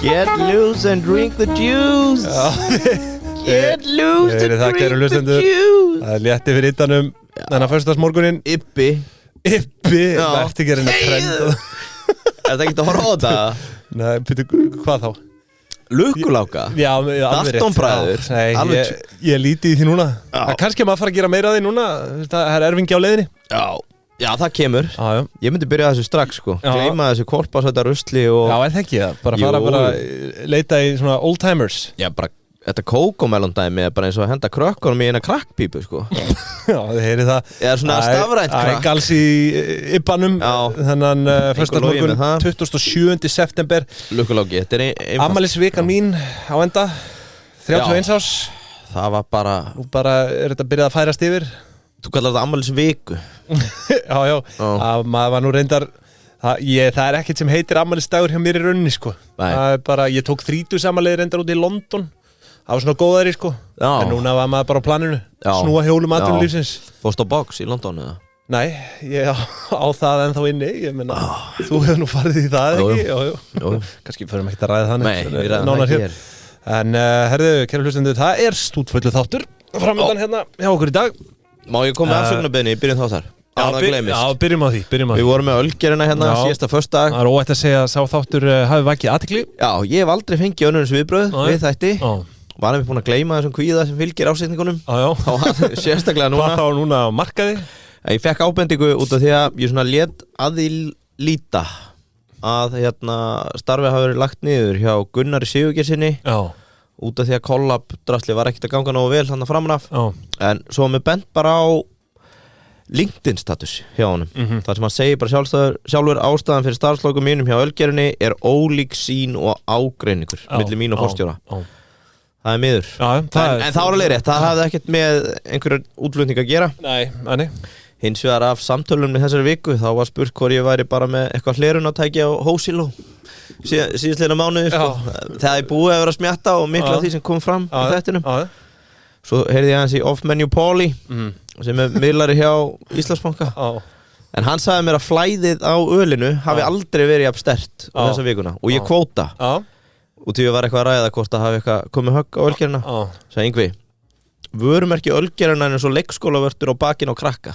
Get loose and drink the juice. Get loose and drink the juice. Það létti fyrir yttanum þennan föstudagsmorguninn. Ibbi. Vertu ekki að reyna að trenda. Það ekki að horfa á þetta? Nei, byrju, hvað þá? Lukkuláka? Já, alveg rétt. Daltonbræður? Nei, ég líti í því núna. Kannski að maður fara að gera meira af því núna. Það er erfingi á leiðinni. Já, það kemur. Ég myndi byrja þessu strax, sko. Gleyma þessu korpasvæta rusli og... Já, það ekki það. Bara leita í svona old timers. Já, bara, þetta kókomelondæmi er bara eins og að henda krökkunum í eina krakkpípu, sko. Já, þið heyrið það. Eða svona stafrænt krakk. Það er gals í Ibbanum. þennan föstudagsmorgun 27. september. Lukkulóki, þetta er einfalt. Afmælisvikan mín á enda 31 árs. Það var bara... Nú bara er þetta byrjað að færast yfir. Þú kallar þetta afmælisviku. Já. Maður var nú reyndar það er ekkert sem heitir afmælisdagur hjá mér í rauninni, sko. Það er bara, ég tók 30 afmælið reyndar út í London. Það var svona góðari, sko. En núna var maður bara á planinu. Snúa hjólum atvinnulífsins. Fórst á box í London, eða? Nei, ég á það ennþá inni. Ég meina, þú hefur nú farið í það, ekki? Jú. Kannski förum ekkert að ræða þannig. Nei, við ræðum það ekki hér. En herðu, kæru hlustendur, það er stútfullu þáttur framöndan hérna hjá okkur í dag. Má ég koma með afsökunarbeiðni í byrjun þáttar? Já, byrjum á því. Við vorum með ölgerina hérna síðasta föstudag. Það er óætt að segja að sá þáttur hafi vakið athygli. Já, ég hef aldrei fengið önnur viðbrögð við þætti. Var einmitt búin að gleyma þessum kvíða sem fylgir ásetningunum. Sérstaklega núna. Hvað þá núna á markaði? Ég fekk ábendingu út af því að ég svona lét að því líta að starfið hafi verið lagt niður hjá Gunnari Sigurgeirssyni. Út af því að collab-drasli var ekkert að ganga nógu vel hann að framan af. En svo með bent bara á LinkedIn status hjá honum. Þar sem hann segir bara sjálfur ástæðan fyrir starfslokum mínum hjá Ölgerinni er ólík sín og ágreiningur milli mín og forstjóra. Það er miður. En það var alveg rétt, það hafði ekkert með einhverjar útflutning að gera. Nei. Hins vegar af samtölum í þessari viku þá var spurt hvort ég væri bara með eitthvað hlerunartæki á Hósiló síðastliðna mánuði, sko. Það er búið að vera að smjatta og mikla af því sem kom fram í þættinum. Svo heyrði ég hans í Off-Menu Paulie sem er miðlari hjá Íslandsbanka. En hann sagði mér að flæðið á ölinu hafi aldrei verið jafn sterkt á þessa vikuna og ég kvóta. Og því var eitthvað að ræða hvort að hafi eitthvað komið högg á Ölgerina. Sagði Yngvi, vörumerki Ölgerina er eins og leikskólavörtur á bakinn á krakka.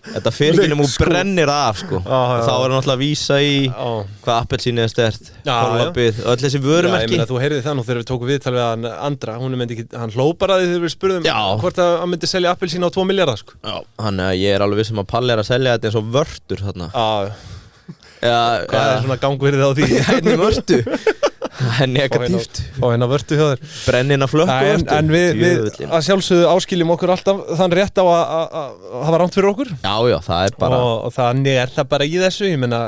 Þetta fyrirkinum og brennir af, sko. Þá er náttúrulega að vísa í hvað appelsíni er stert, kollabið, öll þessi vörumerki. Ég meina, þú heyrði það nú þegar við tókum viðtal við Andra. Hann hlópar að því þegar við spurðum hvort að hann myndi selja appelsíni á 2 milljarða, sko. Þannig að ég er alveg viss að Palli er að selja þetta eins og vörtur þarna. Hvað er svona gangverðið á því? Henni vörtu. Það er negatíft. Fá hérna vörtu hjá þér. Brennina flökku vörtu. En við að sjálfsögðu áskiljum okkur alltaf þann rétt á að hafa rangt fyrir okkur. Já, það er bara... Og þannig er það bara í þessu, ég meina...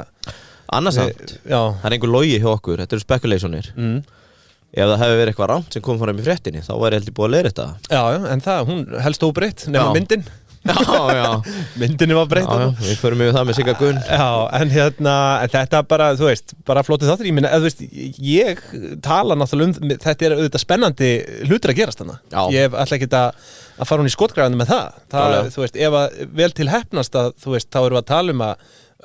Annarsamt. Það er einhver logi hjá okkur, þetta eru speculationir. Ef það hefði verið eitthvað rangt sem kom fram í fréttinni, þá væri heldur búið að leiðrétta það. Já, en hún helst óbreytt, nema myndin. Já. Myndinni var breytt. Við förum yfir það með Sigga Gunn. En þetta bara, þú veist, bara flótið þáttur. Ég meina, þú veist, ég tala náttúrulega þetta er auðvitað spennandi hlutir að gerast þarna. Ég ætla ekki að fara hún í skotgrafinu með það. Þú veist, ef að vel til heppnast að, þú veist, þá erum við að tala um að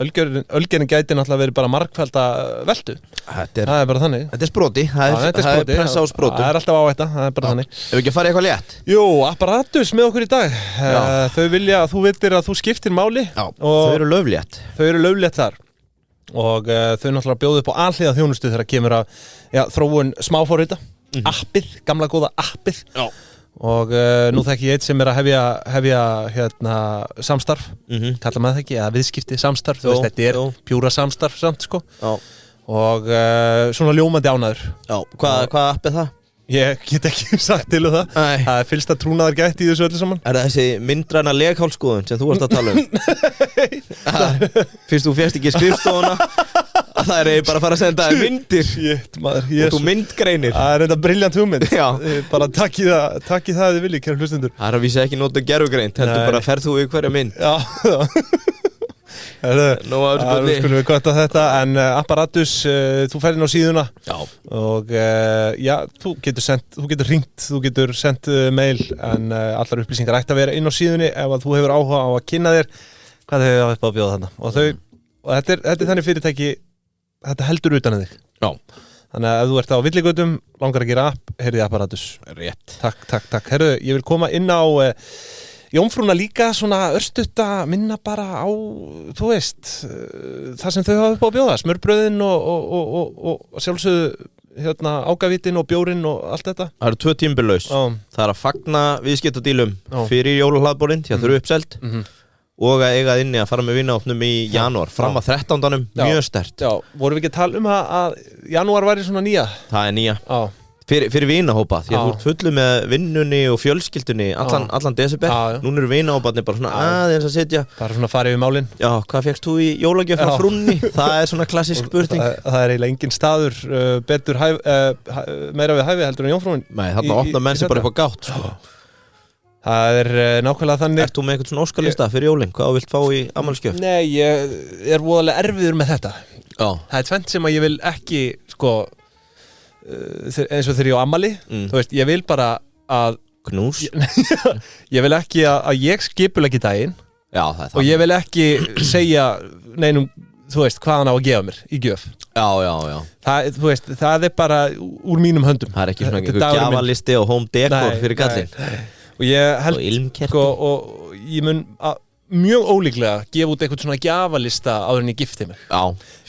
Ölgerinn gæti náttúrulega verið bara margfælda veltu. Það er bara þannig. Þetta er sproti. Það er pressa á sprotum. Það er alltaf áhætta, það er bara þannig. Ef ekki að fara eitthvað létt? Jú, Apparatus með okkur í dag. Þau vilja að þú vitir að þú skiptir máli. Þau eru löflétt. Þau eru löflétt þar. Og þau náttúrulega bjóðu upp á alhliða þjónustu þegar kemur að þróun smáforrita. Appið, gamla góða appið. Og nú þekki ég eitt sem er að hefja samstarf, kalla maður það ekki, eða viðskipti samstarf, þú veist, þetta er pjúra samstarf samt, sko. Og svona ljómandi ánæður. Hvað app er það? Ég get ekki sagt til það. Það er fylsta trúnaðar gætt í þessu öllu saman. Er það þessi myndræna leghálsskoðun sem þú varst að tala um? Fyrst þú férst ekki skrifstofuna, það er bara að fara að senda þér myndir. Shit, maður. Og þú myndgreinir. Það er þetta brilljant hugmynd. Bara takki það að þið viljið, kæru hlustendur. Það er að vísa ekki nótu gerfugreint, heldur bara ferð þú í hverja mynd. Nú skulum við gott á þetta. En Apparatus, þú ferð inn á síðuna. Já. Og þú getur hringt, þú getur sendt mail. En allar upplýsingar ætti að vera inn á síðunni ef að þú hefur áhuga á að kynna þér hvað þau hafa upp á að bjóða þarna. Og þetta er þannig fyrirtæki, þetta heldur utan að þig. Já. Þannig að ef þú ert á villigötum, langar að gera app, heyrði Apparatus. Rétt. Takk. Herðu, ég vil koma inn á Jómfrúna líka svona örstutta minna bara á, þú veist, það sem þau hafa upp á að bjóða, smörbröðin og sjálfsögðu ágavítin og bjórin og allt þetta. Það eru 2 tímabil laus. Það er að fagna viðskiptadílum fyrir jólahlaðborðin, því að þau eru uppselt. Og að eiga inni að fara með vinaopnum í janúar fram að 13. mjög sterkt. Já, vorum við ekki að tala um að janúar væri svona nýja? Það er nýja. Fyrir vinahópa, því að þú ert fullu með vinnunni og fjölskyldunni allan desember. Núna eru vinahóparnir bara svona aðeins að sitja. Það er svona að fara yfir málin. Já, hvað fékkst þú í jólagjöf frá frúnni? Það er svona klassísk spurning. Það er eiginlega engin staður betur meira við hæfi heldur en Jómfrúin. Nei, þarna opna menn sér bara upp á gátt, sko. Það er nákvæmlega þannig. Ert þú með eitthvað svona óskalista fyrir jólin? Hvað þú vilt fá í afmælisgjöf? Nei, ég er voðalega erfiður með þetta. Já. Það er tvennt sem að ég vil ekki, sko, eins og þegar ég á afmæli, þú veist, ég vil bara að knús. Ég vil ekki að ég skipuleggi daginn. Já, það er það. Og ég vil ekki segja neinum, þú veist, hvað hann á að gefa mér í gjöf. Já. Þú veist, það er bara úr mínum höndum. Það er ekki svona einhver gjafalisti og home decor fyrir kallinn. Og ég held, sko, og ég mun mjög ólíklega gefa út eitthvað svona gjafalista áður en ég gifti mig. Já,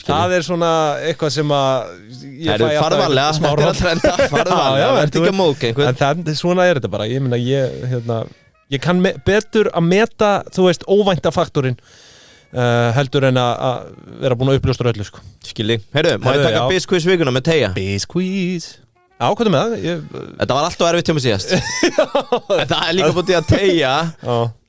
það er svona eitthvað sem að ég fæ farðarlega, þetta er að trenda farðarlega, verður ekki að móka einhvern. En svona er þetta bara, ég meina ég kann betur að meta, þú veist, óvænta faktorinn heldur en að vera búin að uppljóstra öllu, sko. Skilji. Heyrðu, má ég taka BizQuiz vikuna með Teija? BizQuiz. Já, hvað er með það? Þetta var alltaf erfitt hjá mig síðast. En það er líka búin að Teija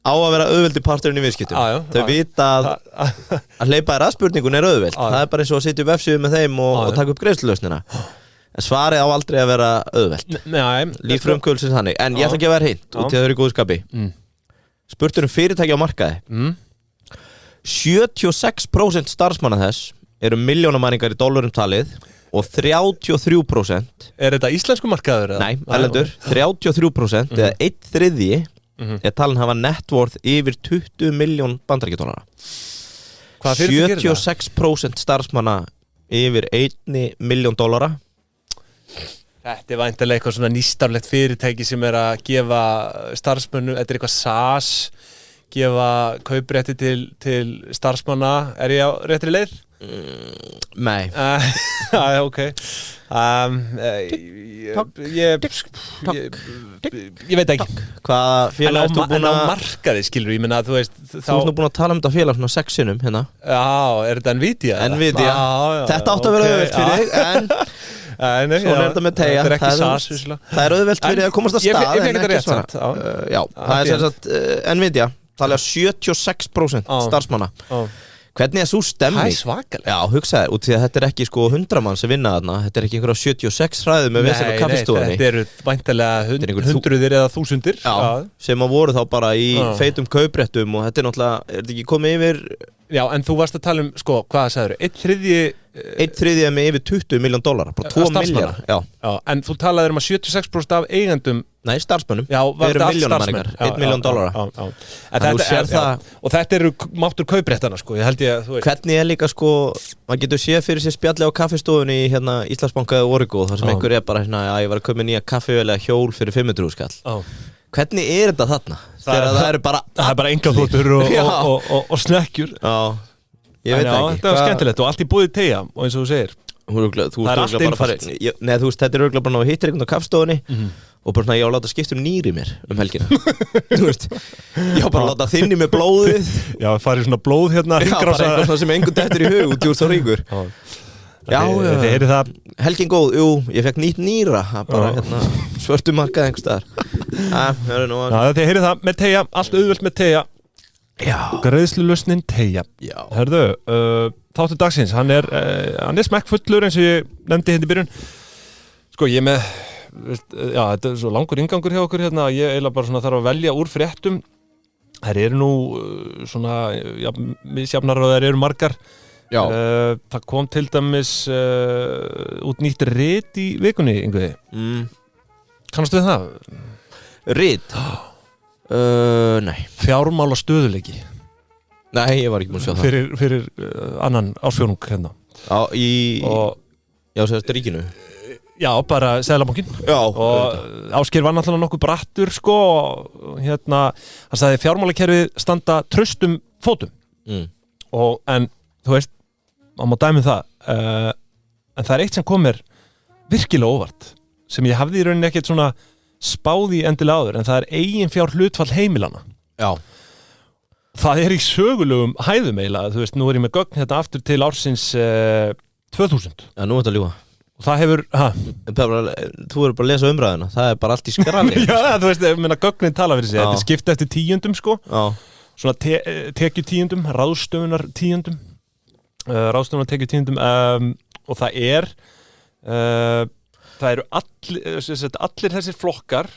á að vera auðveldi parturinn í viðskiptum. Þau vita að hleypa þér að spurningun er auðveld. Það er bara eins og að sitja upp vefsíðu með þeim og taka upp greiðslulausnina. En svarið á aldrei að vera auðveld. Líf frumkvöldsins þannig. En ég ætla að gefa þér hint út í að þau eru í góðu skapi. Spurtur fyrirtæki á markaði. 76% starfsmanna þess eru milljónamæringar í dollarum talið og 33%. Er þetta íslensku markaður? Nei, erlendur. 33% eða 1/3 er talin hafa net worth yfir 20 miljón bandaríkjadollara. 76% starfsmanna yfir 1 miljón dollara. Þetta er væntanlega eitthvað svona nýstárlegt fyrirtæki sem er að gefa starfsmönnum, þetta er eitthvað SaaS, gefa kauprétti til starfsmanna. Er ég á réttri leið? Nei. Ok. Ég veit ekki. Hvaða félag ertu búin að... En á markaði, skilur, ég menna, þú veist... Þú ert nú búin að tala um þetta félag svona 6 sinnum, hérna. Já, er þetta Nvidia? Nvidia. Þetta átti að vera auðvelt fyrir þig, en... Svona er þetta með Teija. Þetta er ekki SaaS, vissulega. Það er auðvelt fyrir að komast að stað. Ég fekk þetta rétt samt. Já, það er sem sagt Nvidia. Talið að 76% starfsmanna. Hvernig er svo stemming? Það er svakalega. Já, hugsaði, út því að þetta er ekki sko 100 mann sem vinna þarna. Þetta er ekki einhverja 76 hræði með vesen og kaffistofunni. Nei, þetta eru væntanlega hundruðir eða þúsundir. Já, sem að voru þá bara í feitum kaupréttum og þetta er náttúrulega, er þetta ekki komið yfir... Já, en þú varst að tala um, sko, hvað sagður? 1/3 er með yfir 20 miljón dollara, bara 2 milljar. Já, en þú talaður um að 76% af eigendum... Nei, starfsmönnum. Já, var þetta allt starfsmenn? 1 miljón dollara. Og þetta eru máttur kaupréttana, sko, ég held ég að þú veist. Hvernig er líka, sko, maður getur séð fyrir sér spjalli á kaffistofunni í hérna Íslandsbanka eða Origo, þar sem einhver er bara hérna, ég var að kaupa nýja kaffivél eða hjól fyrir 500 skall. Hvernig er þetta þarna? Þegar það eru bara... Það er bara engaþotur og snekkjur. Já, ég veit ekki. Þetta var skemmtilegt og allt í búið Teija, og eins og þú segir. Það er allt einfalt. Nei, þú veist, þetta er örgulega bara að hittir einhvern á kaffstofunni og bara svona, ég á að láta skipta nýri mér helgina. Þú veist, ég á bara að láta þinni með blóðið. Já, farið svona blóð hérna. Já, bara eitthvað svona sem einhvern dettur í hug út úr svo ríkur. Já, helgin góð, jú, ég fekk nýtt nýra, bara hérna svörtumarkað einhvers staðar. Þið heyrið það með Teija, allt auðvelt með Teija. Já. Greiðslulausnin Teija. Já. Herðu, þáttur dagsins, hann er smekkfullur eins og ég nefndi hérna í byrjun. Sko, ég með, já, þetta er svo langur inngangur hjá okkur hérna, ég eiginlega bara svona þarf að velja úr fréttum. þær eru nú svona misjafnar og þær eru margar. Það kom til dæmis út nýtt rit í vikunni, Yngvi. Kannastu við það? Rit? Nei. Fjármála stöðuleiki. Nei, ég var ekki múin að sjá það. Fyrir annan ársfjórðung hérna. Já, segðast ríkinu? Já, bara Seðlabankinn. Og Ásgeir var náttúrulega nokkuð brattur, sko, og hérna, hann sagði fjármálakerfið standa traustum fótum. En, þú veist, maður má dæmi það, en það er eitt sem kom mér virkilega óvart, sem ég hafði í rauninni ekkert svona spáð í endilega áður, en það er eiginfjár hlutfall heimilana. Já. Það er í sögulegum hæðum eiginlega, þú veist, nú er ég með gögn hérna aftur til ársins 2000. Já, nú er þetta að ljúga. Og það hefur, þú verður bara að lesa umræðina, það er bara allt í skrali. Já, þú veist, ég meina gögnin tala fyrir sig, þetta er skipt eftir tíundum, sko. Svona tekjutíundum, ráðstöfunartíundum, og það eru allir þessir flokkar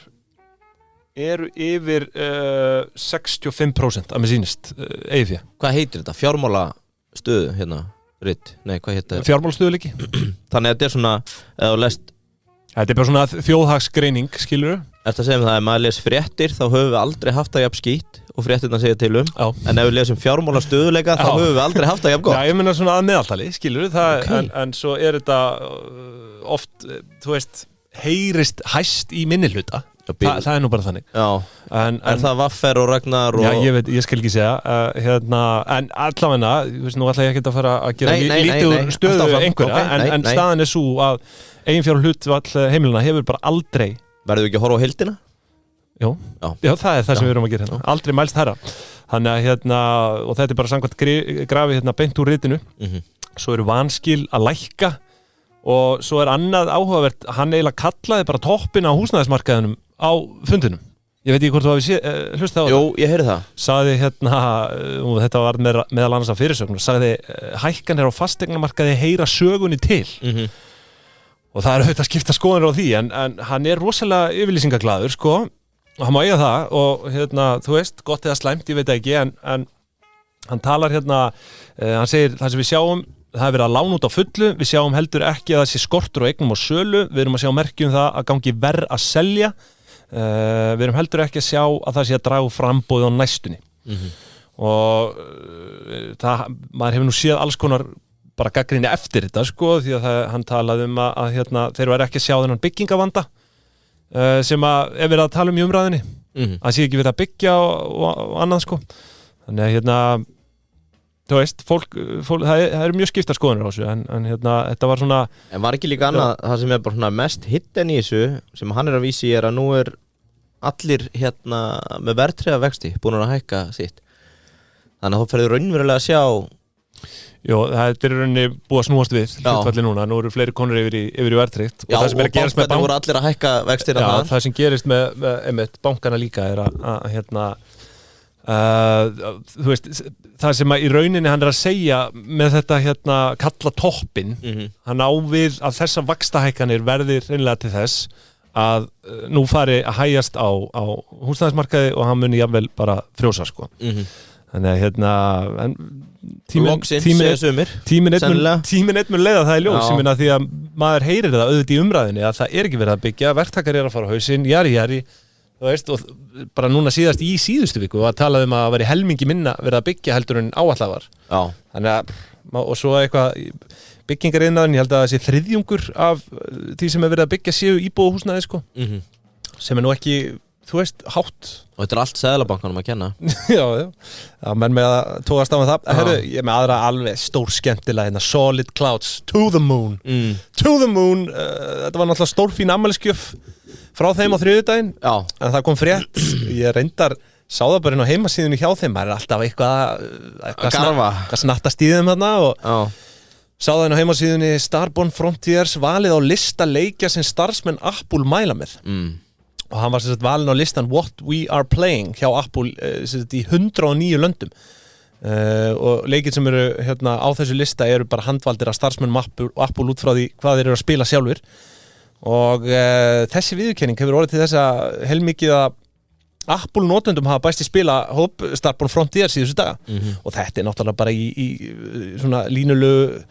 eru yfir 65% að mér sýnist eigið fjö. Hvað heitir þetta? Fjármálastöðu hérna? Ritt, nei, hvað hétt það? Fjármálastöðuleiki. Þannig að þetta er svona, eða þú lest... Þetta er bara svona þjóðhagsgreining, skilurðu? Eftir að segja það, ef maður les fréttir, þá höfum við aldrei haft það jafn skýtt og fréttirna segja til en ef við lesum fjármálastöðuleika, þá höfum við aldrei haft það jafn gott. Já, ég meina svona að meðaltali, skilurðu? En svo er þetta oft, þú veist, heyrist hæst í minnihluta. Það er nú bara þannig. Já, en það Vaffer og Ragnar og... Já, ég skal ekki segja en allavegna, þú veist, nú ætla ég ekki að fara að gera lítið úr stöðu einhverja, en staðan er svo að eiginfjár hlutvall heimilina hefur bara aldrei... Verður við ekki að horfa á heildina? Jú, það er það sem við erum að gera hérna. Aldrei mælst herra. Þannig að og þetta er bara samkvæmt grafið beint úr ritinu. Svo eru vanskil að lækka og svo er annað áhugavert, hann eiginlega kallaði bara toppinn á húsnæðismarkaðinum á fundinum. Ég veit ekki hvort þú hafi hlustað á það. Jú, ég heyrði það. Sagði og þetta var meðal annars af fyrirsögnum, sagði hækkanir á fasteignamarkaði heyra sögunni til. Og það er auðvitað að skipta skoðanir á því, en hann er rosalega yfirlýsingaglaður, sko, og hann má eiga það, og þú veist, gott eða slæmt, ég veit ekki, en hann talar hann segir það sem við sjáum, það er verið að lána út á fullu, við sjáum heldur ekki að það sé skortur og eignum á sölu, við erum að sjá merki það að gangi verð að selja, við erum heldur ekki að sjá að það sé að draga framboð á næstunni. Og maður hefur nú séð alls konar bara gagnrýni eftir þetta, sko, því að hann talaði að þeir væru ekki að sjá þennan byggingavanda sem að er verið að tala um í umræðinni, að sé ekki verið að byggja og annað, sko. Þannig að þú veist, það eru mjög skiptar skoðanir á þessu, en þetta var svona... En var ekki líka annað, það sem er bara svona mest hidden í þessu, sem hann er að vísi er að nú er allir með verðtryggða vexti búin að hækka sitt. Þannig að þú ferður raunverulega að sjá... Jó, það er rauninni búið að snúast við hlutfalli núna, nú eru fleiri konur yfir í verðtryggt. Já, og bankarnir voru allir að hækka vextina þar. Já, það sem gerist með bankana líka er þú veist, það sem í rauninni hann er að segja með þetta kalla toppinn, hann á við að þessar vaxtahækkanir verði reynilega til þess að nú fari að hægjast á húsnæðismarkaði og hann muni jafnvel bara frjósa, sko. Þannig að tíminn einn mun leiða það í ljós, ég meina því að maður heyrir það auðvitað í umræðinni að það er ekki verið að byggja, verktakar er að fara á hausinn, jari, þú veist, og bara núna síðast í síðustu viku að tala um að veri helmingi minna verið að byggja heldur en áætlað var. Já. Þannig að, og svo eitthvað byggingariðnaðurinn, ég held að það sé þriðjungur af því sem er verið að byggja séu íbúðarhúsnæði, sko, sem er nú ekki, þú veist, hátt. Og þetta er allt Seðlabankanum að kenna. Já, menn með að tókast á með það. Herru, ég með aðra alveg stór skemmtilega Solid Clouds, To the Moon. To the Moon, þetta var náttúrulega stórfín afmælisgjöf frá þeim á þriðjudaginn, en það kom frétt, ég reyndar sá það bara inn á heimasíðunni hjá þeim, maður er alltaf eitthvað snattast í þeim þarna og sá það inn á heimasíðunni Starborn Frontiers valið á lista leikja sem starfsmenn Apple mæla með. Og hann var valinn á listan What We Are Playing hjá Apple í 109 löndum og leikir sem eru á þessu lista eru bara handvaldir af starfsmennum Apple út frá því hvað þeir eru að spila sjálfur og þessi viðurkenning hefur orðið til þess að heilmikið Apple notendum hafa bæst í spila hóp Starborn Frontier síðustu daga og þetta náttúrulega bara í svona línulegu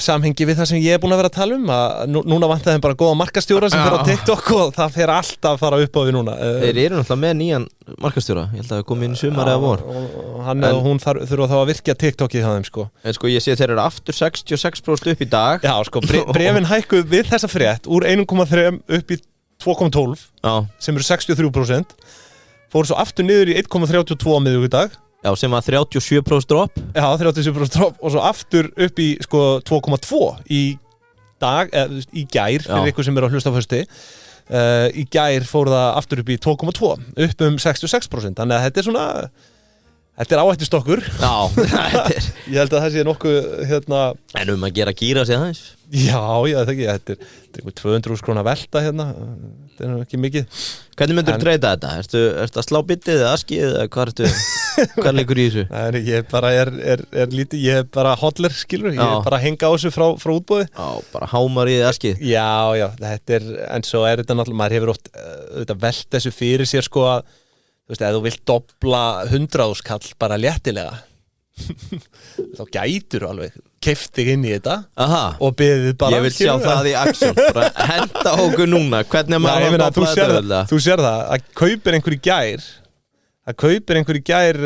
samhengi við það sem ég búin að vera að tala að núna vantar þeim bara góða markastjóra sem fer á TikTok og það fer alltaf að fara upp á við núna Þeir eru náttúrulega með nýjan markastjóra ég held að það komi inn í sumar eða vor og hann og hún þurfa þá að virkja TikTokið hjá þeim sko. En sko ég sé þeir eru aftur 66% upp í dag Já sko, brefin hækkuð við þessa frétt úr 1,3 upp í 2,12 sem eru 63% fór svo aftur niður í 1,32 á miðvikudag Já, sem var 37% drop Já, 37% drop og svo aftur upp í sko 2,2 í dag, í gær fyrir ykkur sem eru að hlusta á fösti í gær fór það aftur upp í 2,2 upp 66% þannig að þetta er svona þetta er áhættustokkur Já, þetta er Ég held að það sé nokkuð En að gera gíra sig aðeins Já, það ekki, þetta er 200.000 króna velta þetta er ekki mikið Hvernig myndur þú treyta þetta? Ertu að slá bitið eða askið eða hvað leikur í þessu? Nei, ég bara er lítið, ég er bara hodler skilur, ég er bara að henga á þessu frá útboði Já, bara hámar í askið Já, þetta er, en svo er þetta náttúrulega, maður hefur oft velt þessu fyrir sér sko að þú veist, ef þú vilt dobla 100.000 kall bara léttilega þá gætur þú alveg keypt þig inn í þetta og beðið bara Ég vil sjá það í aksjón bara henda okkur núna hvernig maður að dobla þetta Þú sér það, að kaupir einhver í gær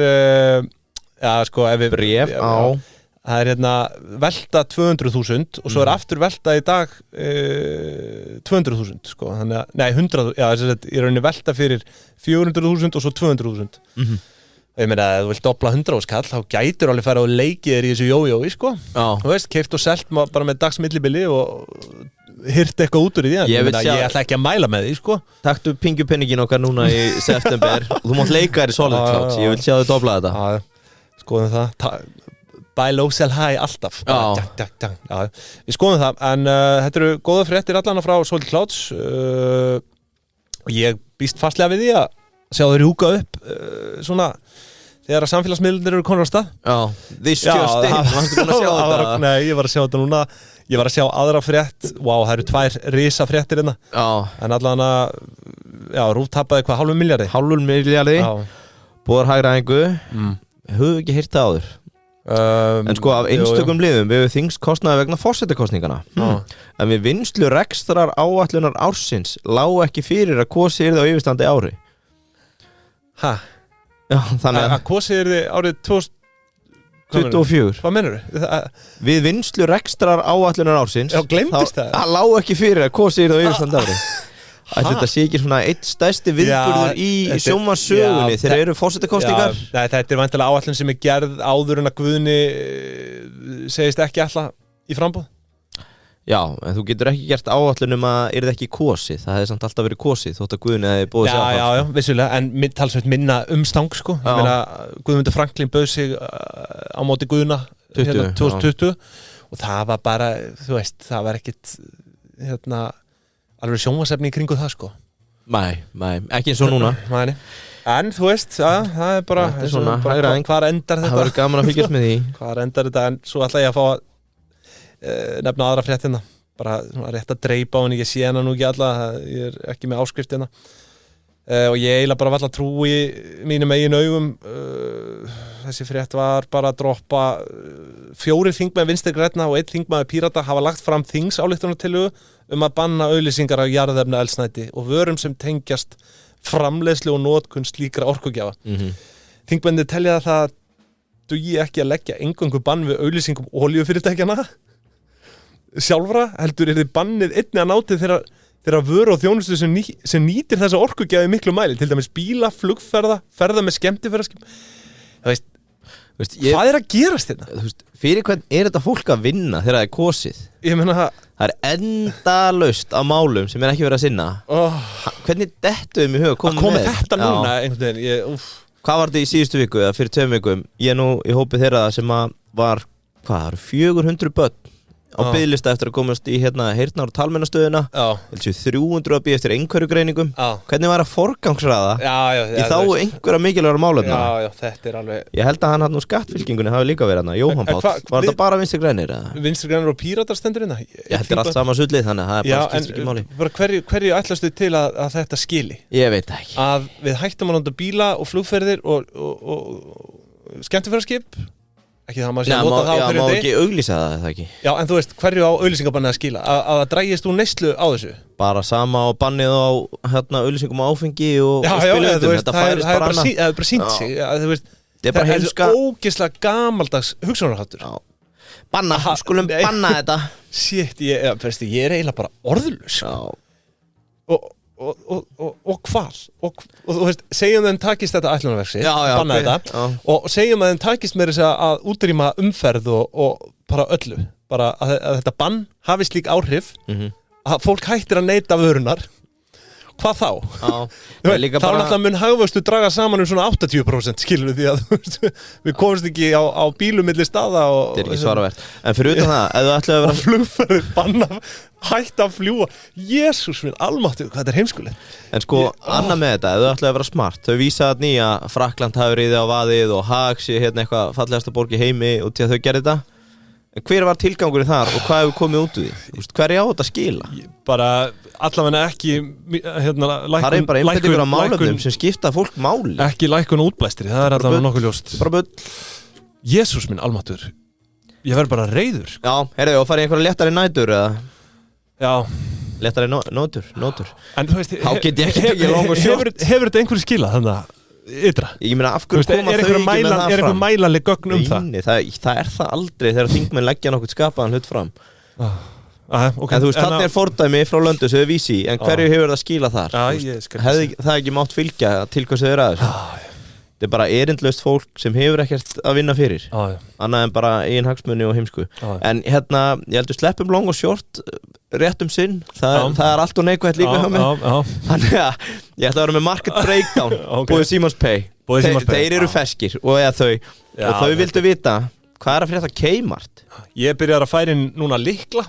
já sko ef við Bréf á Það er velta 200.000 og svo er aftur velta í dag 200.000 sko, þannig að, nei 100, já þess að í rauninni velta fyrir 400.000 og svo 200.000 Ég meina að ef þú vilt dobla 100.000 kall þá gætur alveg fara og leikið þér í þessu jójói sko, þú veist, keypt og selt bara með dagsmillibili og hyrt eitthvað út úr í því ég ætla ekki að mæla með því sko Taktu pingjupenningin okkar núna í september og þú mátt leika þér í Solid Clouds ég vil sjá þau dobla þetta Skoðum það buy low, sell high alltaf Já, við skoðum það en þetta eru góða fréttir allana frá Solid Clouds og ég býst fastlega við því að sjá þau rjúka upp svona þegar að samfélagsmiðlunir eru konur á stað This just in, varstu búin að sjá þetta? Nei, ég var að sjá þetta núna ég var að sjá aðra frétt það eru 2 risa fréttir hérna en allan að RÚV tapaði hvað, $500 milljarði búðar hagræðingu höfum ekki heyrt það áður en sko af einstökum liðum við höfum þingst kostnaði vegna forsetakostningana en við vinslu rekstrar áætlunar ársins lágu ekki fyrir að kosi yrði á yfirstandi ári Já, þannig að kosi yrði árið 2024 Hvað mennur þú? Við vinslu rekstrar áætlunar ársins Já, gleymdist það? Það lágu ekki fyrir að kosi yrði á yfirstandi ári Þetta sé ekki svona eitt stærsti viðburður í sjónvarssögunni þegar eru forsetakosningar Nei, þetta er væntanlega áætlun sem er gerð áður en að Guðni segist ekki ætla í framboð Já, en þú getur ekki gert áætlun að yrði ekki kosið, það hefði samt alltaf verið kosið þótt að Guðni hefði búið sér Já, vissulega, en talsveit minna umstang sko Ég meina, Guðmundur Franklín bauð sig á móti Guðna 2020 og það var bara, þú veist, það var ekkit alveg sjónvarpsefni í kringu það sko Nei, ekki eins og núna En þú veist, það er bara hvar endar þetta Það verður gaman að fylgjast með því Hvar endar þetta, en svo ætla ég að fá að nefna aðra fréttina bara svona rétt að dreipa á henni, ég sé hana nú ekki alla ég er ekki með áskriftina og ég eiginlega bara valla trúi mínum eigin augum þessi frétt var bara að droppa 4 þingmenn Vinstri grænna og 1 þingmaður Pírata hafa lagt fram þingsályktunartillögu að banna auglýsingar af jarðefnaeldsneyti og vörum sem tengjast framleiðslu og notkun slíkra orkugjafa Þingmennir telja að það dugi ekki að leggja eingöngu bann við auglýsingum olíufyrirtækjana sjálfra, heldur þið bannið einnig að náti þeirra vöru og þjónustu sem nýtir þessa orkugjafi miklu mæli, til dæmis bíla, flugferða ferða með skemmtiferðaskip hvað er að gerast þetta? Fyrir hvern er þetta fólk að vinna þegar það er kosið? Ég meina það er endalaust af málum sem er ekki verið að sinna hvernig dettuðum í hug að koma með þetta núna einhvern veginn Hvað var þetta í síðustu viku eða fyrir 2 vikum? Ég er nú í hópi þeirra sem að var, hvað, 400 börn á biðlista eftir að komast í heyrnar- og talmeinastöðina 300 að bíða eftir einhverju greiningum hvernig var að forgangsraða í þá einhverja mikilvægra málefna þetta alveg... Ég held að hann nú skattfylkingunni hafi líka verið Jóhann Páll, var þetta bara Vinstri grænir? Vinstri grænir og Píratar stendur hérna? Þetta er allt sama sullið, þannig að það bara skilst ekki máli Hverju ætlastu til að þetta skili? Ég veit ekki Að við hættum að nota bíla og flugferðir og skemmtifæraskip ekki það maður sé að nota það á hverju má ekki auglýsa það ekki Já, en þú veist, hverju á auglýsingabannið að skila? Að það drægist úr neyslu á þessu? Bara sama á bannið á auglýsingum á áfengi og spiluðum Þetta færist bara annað Það er bara sínt sig Það er ógeðslega gamaldags hugsunarháttur Banna, skulum banna þetta Shit, ég er eiginlega bara orðlaus og hvar og þú veist, segjum þeim takist þetta ætlunarverksi, banna þetta og segjum þeim takist með þess að útrýma umferð og bara öllu bara að þetta bann hafi slík áhrif að fólk hættir að neyta vörunar hvað þá? Þá náttúrulega mun hagvöxtur draga saman svona 80% skilur því að við komumst ekki á bílum milli staða Þetta er ekki svaravert En fyrir utan það, ef þú ætlaði að vera flugferðir banna hætta að fljúa Jesús minn, almáttugur, hvað þetta er heimskulegt En sko, annað með þetta, ef þú ætlaði að vera smart þau vísa að nýja Frakkland hafi riðið á vaðið og Haag sé eitthvað fallegasta borg í heimi og til að þau gerði þetta En hver var tilgangurinn þar og hvað hefur komið út úr því? Hver á þetta að skila? Bara allavega ekki Það er bara einbætingur á málefnum sem skipta fólk máli Ekki lækkun og útblæstri, það er allavega nokkuð ljóst Bara bull Jesús minn almáttur Ég verð bara reiður Já, heyrðu, og farið einhverja léttari nætur eða? Já Léttari nótur En þú veist Þá get ég ekki tekið long og short Hefur þetta einhverju skilað þannig að ytra? Ég meina, af hverju koma þau ekki með það fram? Er einhver mælanleg gögn það er það aldrei þegar þingmenn leggja nokkuð skapaðan hlut fram En þú veist, þarna er fordæmi frá löndu sem þau vísi en hverju hefur það skilað þar? Hefði það ekki mátt fylgja til hvað þau eru að þessu? Þetta er bara erindlaust fólk sem hefur ekkert að vinna fyrir annað en bara eigin hagsmuni og heimsku En ég heldur sleppum long og short rétt sinn, það er allt og neikvægt líka hjá mig Þannig að ég ætla að vera með market breakdown búið Símans Pay Þeir eru ferskir og þau vildu vita hvað er að frétta Kmart Ég byrjar að færa inn núna lykla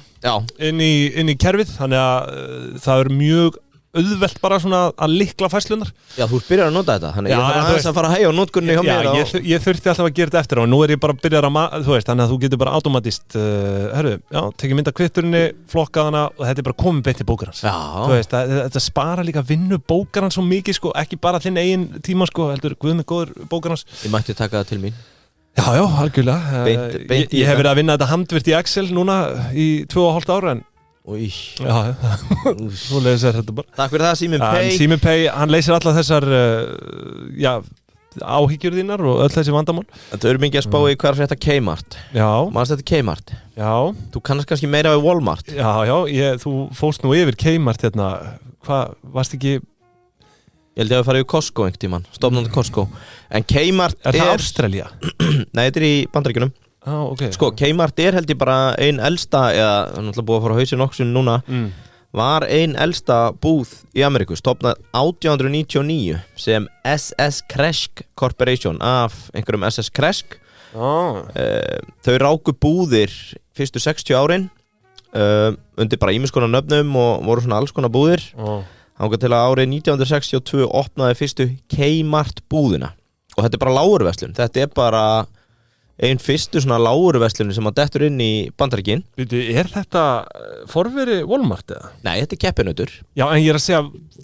inn í kerfið þannig að það er mjög auðvelt bara svona að lykla færslunar Já, þú byrjar að nota þetta þannig ég þarf aðeins að fara að hægja á notkunni hjá mér ég þurfti alltaf að gera þetta eftir og nú er ég bara að byrja að þú veist, þannig að þú getur bara automatist tekið mynd af kvitturinni, flokkað hana og þetta er bara komið beint til bókarans þú veist, þetta spara líka vinnu bókarans svo mikið, sko, ekki bara þinn eigin tíma, sko, heldur guð með góður bókarans Ég mætti taka það til mín Já, algjörlega Ég hef verið að vinna þetta handvirt í Excel núna í 2,5 ára en Svo leysir þetta bara Takk fyrir það Síminn Pay Síminn Pay, hann leysir allar þessar áhyggjur þínar og öll þessi vandamál Þetta eru mikið að spá í hver frétta Kmart Manstu þetta Kmart? Já Þú kannast kannski meira við Walmart Þú fóst nú yfir Kmart hérna Hvað, varst ekki Ég held ég að fara yfir Costco einhvern tímann Stofnandi Costco En Kmart Er það Ástralía? Nei, þetta er í Bandaríkjunum Sko, Kmart held ég bara ein elsta eða, það er náttúrulega búið að fara á hausinn okkur núna var ein elsta búð í Ameríku stofnað 1899 sem SS Kresk Corporation af einhverjum SS Kresk Þau ráku búðir fyrstu 60 árin undir bara ýmiss konar nöfnum og voru svona alls konar búðir þangað til að árið 1962 opnaði fyrstu Kmart búðina og þetta er bara lágurverslun þetta er bara ein fyrstu svona lágurverslun sem að dettur inn í Bandaríkin Er þetta forveri Walmart eða? Nei, þetta er keppinautur Já, en ég er að segja,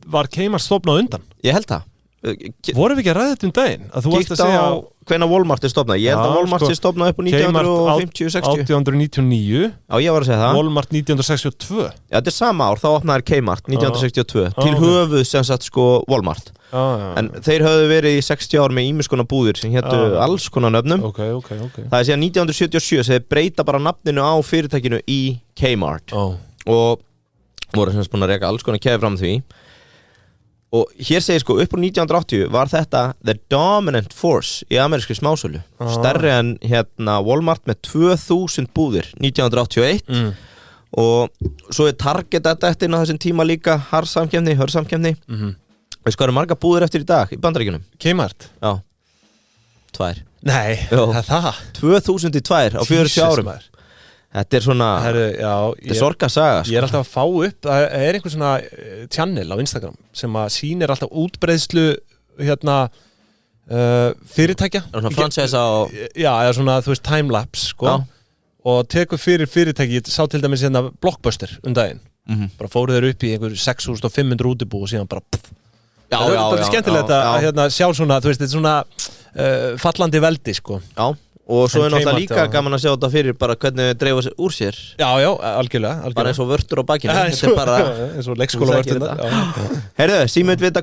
var Kmart stofnað undan? Ég held það Vorum við ekki að ræða þetta daginn? Kíkt á hvenær Walmart er stofnað Ég held að Walmart sé stofnað upp á 1950-60 1899 Já, ég var að segja það Walmart 1962 Já, þetta er sama ár, þá opnaði Kmart 1962 Til höfuð sem sagt sko Walmart En þeir höfðu verið í 60 ár með ýmiss konar búðir sem hétu alls konar nöfnum Það er síðan 1977 sem þeir breyta bara nafninu á fyrirtækinu í Kmart Og voru sem sagt búin að reka alls konar keði fram því Og hér segir sko upp á 1980 var þetta the dominant force í amerískri smásölu stærri en Walmart með 2000 búðir 1981 og svo er Target þetta eftir á þessum tíma líka hörsamkeppni Veist hvað eru marga búðir eftir í dag í Bandaríkjunum? Kmart? Já 2 Nei, það 2002 á 40 árum Þetta svona þetta sorgarsaga Ég er alltaf að fá upp, það einhver svona channel á Instagram sem að sýnir alltaf útbreiðslu fyrirtækja svona fransæsa og eða svona, þú veist, timelapse sko. Og tekur fyrir fyrirtæki, ég sá til dæmis Blockbuster daginn, bara fóru þeir upp í einhver 6.500 útibú og síðan bara það er skemmtilegt að sjá svona, þú veist, þetta er svona fallandi veldi sko. Og svo er náttúrulega líka gaman að sjá þetta fyrir bara hvernig þau dreifa sér úr sér algjörlega bara eins og vörtur á bakinu þetta er bara eins og leikskólavörtur Heyrðu, Símund vill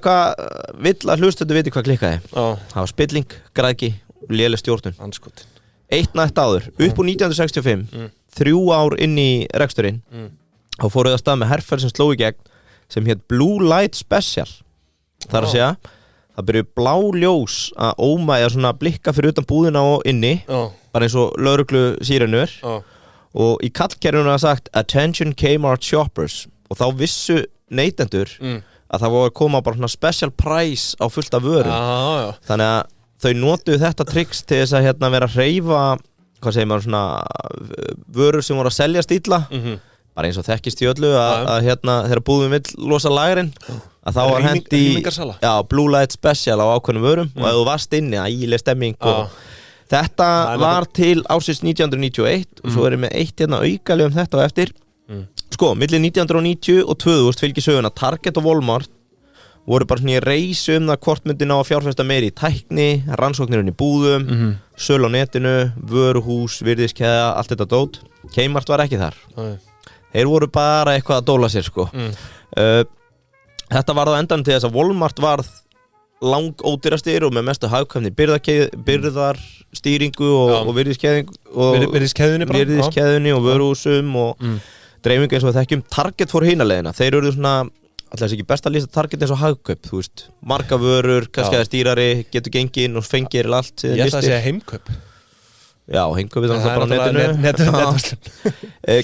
að hlustendur viti hvað klikkaði það var spilling, græðgi og léleg stjórnun eitt nætt áður, upp úr 1965 3 ár inn í reksturinn þá fóruð að stað með herferð sem sló í gegn sem hét Blue Light Special það er að segja það byrjuði blá ljós að ómæja svona blikka fyrir utan búðina og inni bara eins og lögreglu sírenur og í kallkerfinu var sagt Attention Kmart shoppers og þá vissu neytendur að það voru að koma bara svona special price á fullt af vörum þannig að þau notuðu þetta tricks til þess að vera að hreyfa hvað segir maður svona vörur sem voru að seljast illa bara eins og þekkist í öllu að þegar búðum vill losa lagerinn að þá var hendi Blue Light Special á ákveðnum vörum og ef þú varst inni, ægileg stemming og þetta var til ársins 1991 og svo erum við eitt aukalega þetta og eftir sko, milli 1990 og 2000 fylgir söguna Target og Walmart voru bara svona í reysu það hvort myndi ná að fjárfesta meiri í tækni rannsóknirinn í búðum sölu á netinu, vöruhús, virðiskeðja allt þetta dót, Kmart var ekki þar þeir voru bara eitthvað að dóla sér sko þetta var á endanum til þess að Walmart varð langódýrastir og með mestu hagkvæmni byrðarstýringu og virðiskeðjunni og vöruhúsum og dreifingu eins og við þekkjum Target fór hina leiðina, þeir eru svona alltaf ekki best að lýsa Target eins og hagkaup þú veist, marga vörur, kannski aðeins dýrari getur gengið inn og fengir allt ég ætla að segja heimkaup já, heimkaupið þannig bara netinu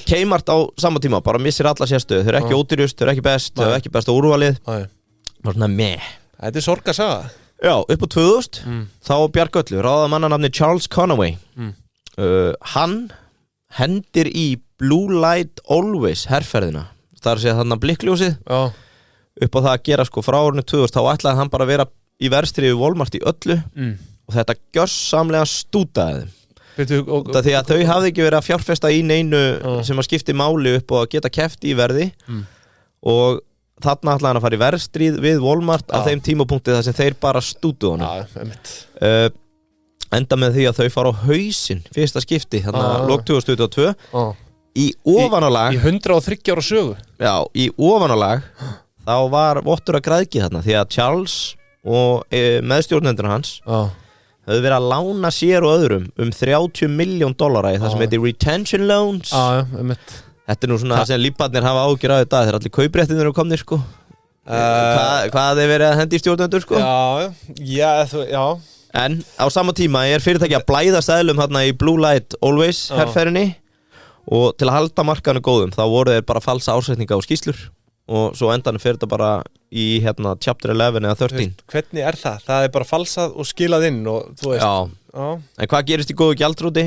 Kmart á sama tíma bara missir alla sérstöðu, þau eru ekki ódýrust þau eru ekki best, þau eru ekki besta úrvalið bara svona þetta er sorgarsaga já, upp á 2000 þá Bjargöllu, ráða mannanafni Charles Conaway hann hendir í Blue Light Always herferðina það er að segja þarna blikkljósið upp á það að gera sko frá árinu 2000 þá ætlaði hann bara að vera í verðstríði Walmart í öllu og þetta gjörsamlega stútaði því að þau hafði ekki verið að fjárfesta í neinu sem að skipti máli upp og að geta keppt í verði og þarna ætlaði hann að fara í verðstríð við Walmart á þeim tímapunkti þar sem þeir bara stútuðu honum enda með því að þau fara á hausinn fyrsta skipti þannig að lok 2022 í ofanálag í 103 ára sögu í ofanálag þá var vottur að græðki þarna því að Charles og meðstjórnendur hans höfðu verið að lána sér og öðrum $30 million í það sem heitir retention loans þetta er nú svona það sem lífbarnir hafa ágjur af þetta þegar allir kaupréttinir eru komnir sko hvað þeir verið að hendi í stjórnendur sko já en á sama tíma er fyrirtæki að blæða seðlum þarna í Blue Light Always herferðinni og til að halda markaðinu góðum þá voru þeir bara falsa ásetninga og skýslur og svo endanum fyrir þetta bara í chapter 11 eða 13 hvernig er það? Það er bara falsað og skilað inn og þú veist en hvað gerist í góðu gjaldrúti?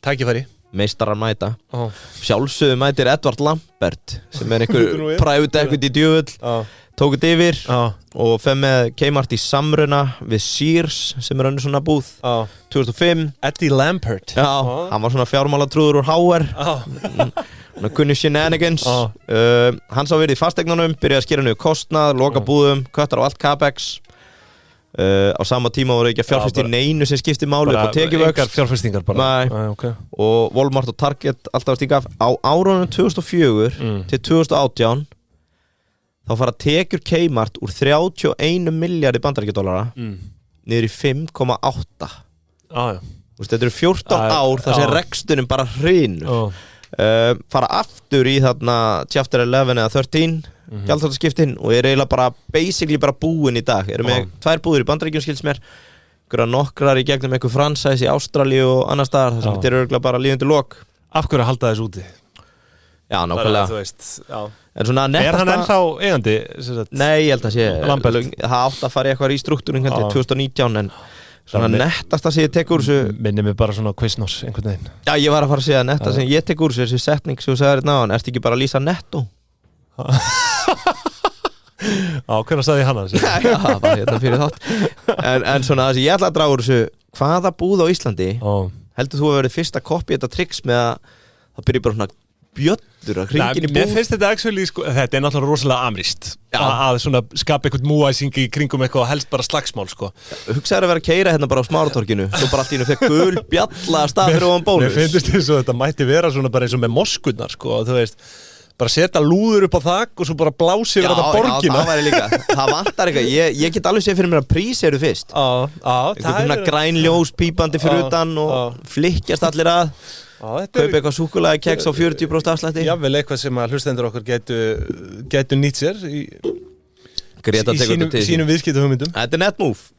Tækifæri meistarar mæta sjálfsögðu mætir Edward Lambert sem er einhver private equity djöfull tók þetta yfir og fer með Kmart í samruna við Sears sem er önnur svona búð 2005 Eddie Lampert hann var svona fjármálatrúður úr HR kunni shenanigans hann sá verið í fasteignunum byrjaði að skera niður kostnað, loka búðum köttar á allt capex á sama tíma voru ekki að fjárfesta í neinu sem skipti máli upp á tekjuvöxt fjárfestingar bara og Walmart og Target alltaf að stíka af á árunum 2004 til 2018 þá fara tekjur Kmart úr 31 milljarði bandaríkjadollara niður í 5,8 þetta eru 14 ár þar sem reksturinn bara hrynur fara aftur í þarna chapter 11 eða 13 gjaldþrotaskiptin og er eiginlega bara basically bara búin í dag erum með 2 búðir í Bandaríkjum skilst mér nokkrar í gegnum einhver franchise í Ástralíu og annar staðar þar sem þetta er örugglega bara líðandi lok af hverju að halda þess úti? Já, nákvæmlega en svona er hann ennþá eigandi? Nei, ég held að sé það átt að fara í eitthvað í struktúrin 2019 en Svona nettasta sem ég tek úr þessu Minnir mig bara svona Quiznos einhvern veginn Já, ég var að fara að segja netta sem ég tek úr þessu setning sem þú sagðir náðan, ertu ekki bara að lýsa netto? Já, hvernig sagði ég hana? Já, bara hérna fyrir þátt en svona það sem ég ætla að draga úr þessu hvaða búð á Íslandi heldur þú að verið fyrst að kopja þetta tricks með að það byrja bara svona bjöllur að hringin í búð Mér finnst þetta actually, sko, þetta náttúrulega rosalega amrist að svona skapa eitthvað múæsing í kringum eitthvað og helst bara slagsmál sko. Hugsaður að vera að keyra hérna bara á Smáratorginu svo bara allt í einu fekk gul bjalla að stað fyrir ofan bólus Mér finnst þess að þetta mætti vera svona bara eins og með moskurnar sko, þú veist bara setja lúður upp á þak og svo bara blási yfir þetta borgina Já, það væri líka, það vantar eitthvað ég get alveg séð fyrir mér að prís eru fyrst einhvern græn ljós pípandi fyrir utan og flikkjast allir að kaupa eitthvað súkkulaði keks á 40% afslætti Jafnvel eitthvað sem að hlustendur okkur getu nýtt sér í sínum viðskiptahugmyndum Þetta er net move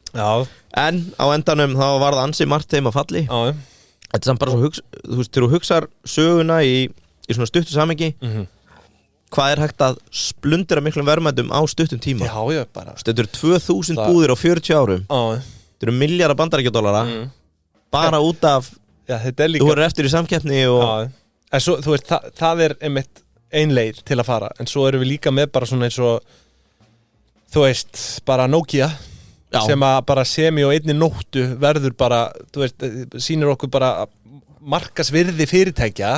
En á endanum þá var það ansi margt þeim að falli Þetta er samt bara svo þú veist, þegar þú hugsar söguna í svona stuttu samhengi hvað er hægt að splundra miklum verðmætum á stuttum tíma Já, bara Þetta eru 2000 búðir á 40 árum Þetta eru milljarða bandaríkjadollara bara út af þetta er líka Þú verður eftir í samkeppni og En svo, þú veist, það er einmitt ein leið til að fara en svo erum við líka með bara svona eins og þú veist, bara Nokia sem að bara semi og einni nóttu verður bara, þú veist, sýnir okkur bara markasvirði fyrirtækja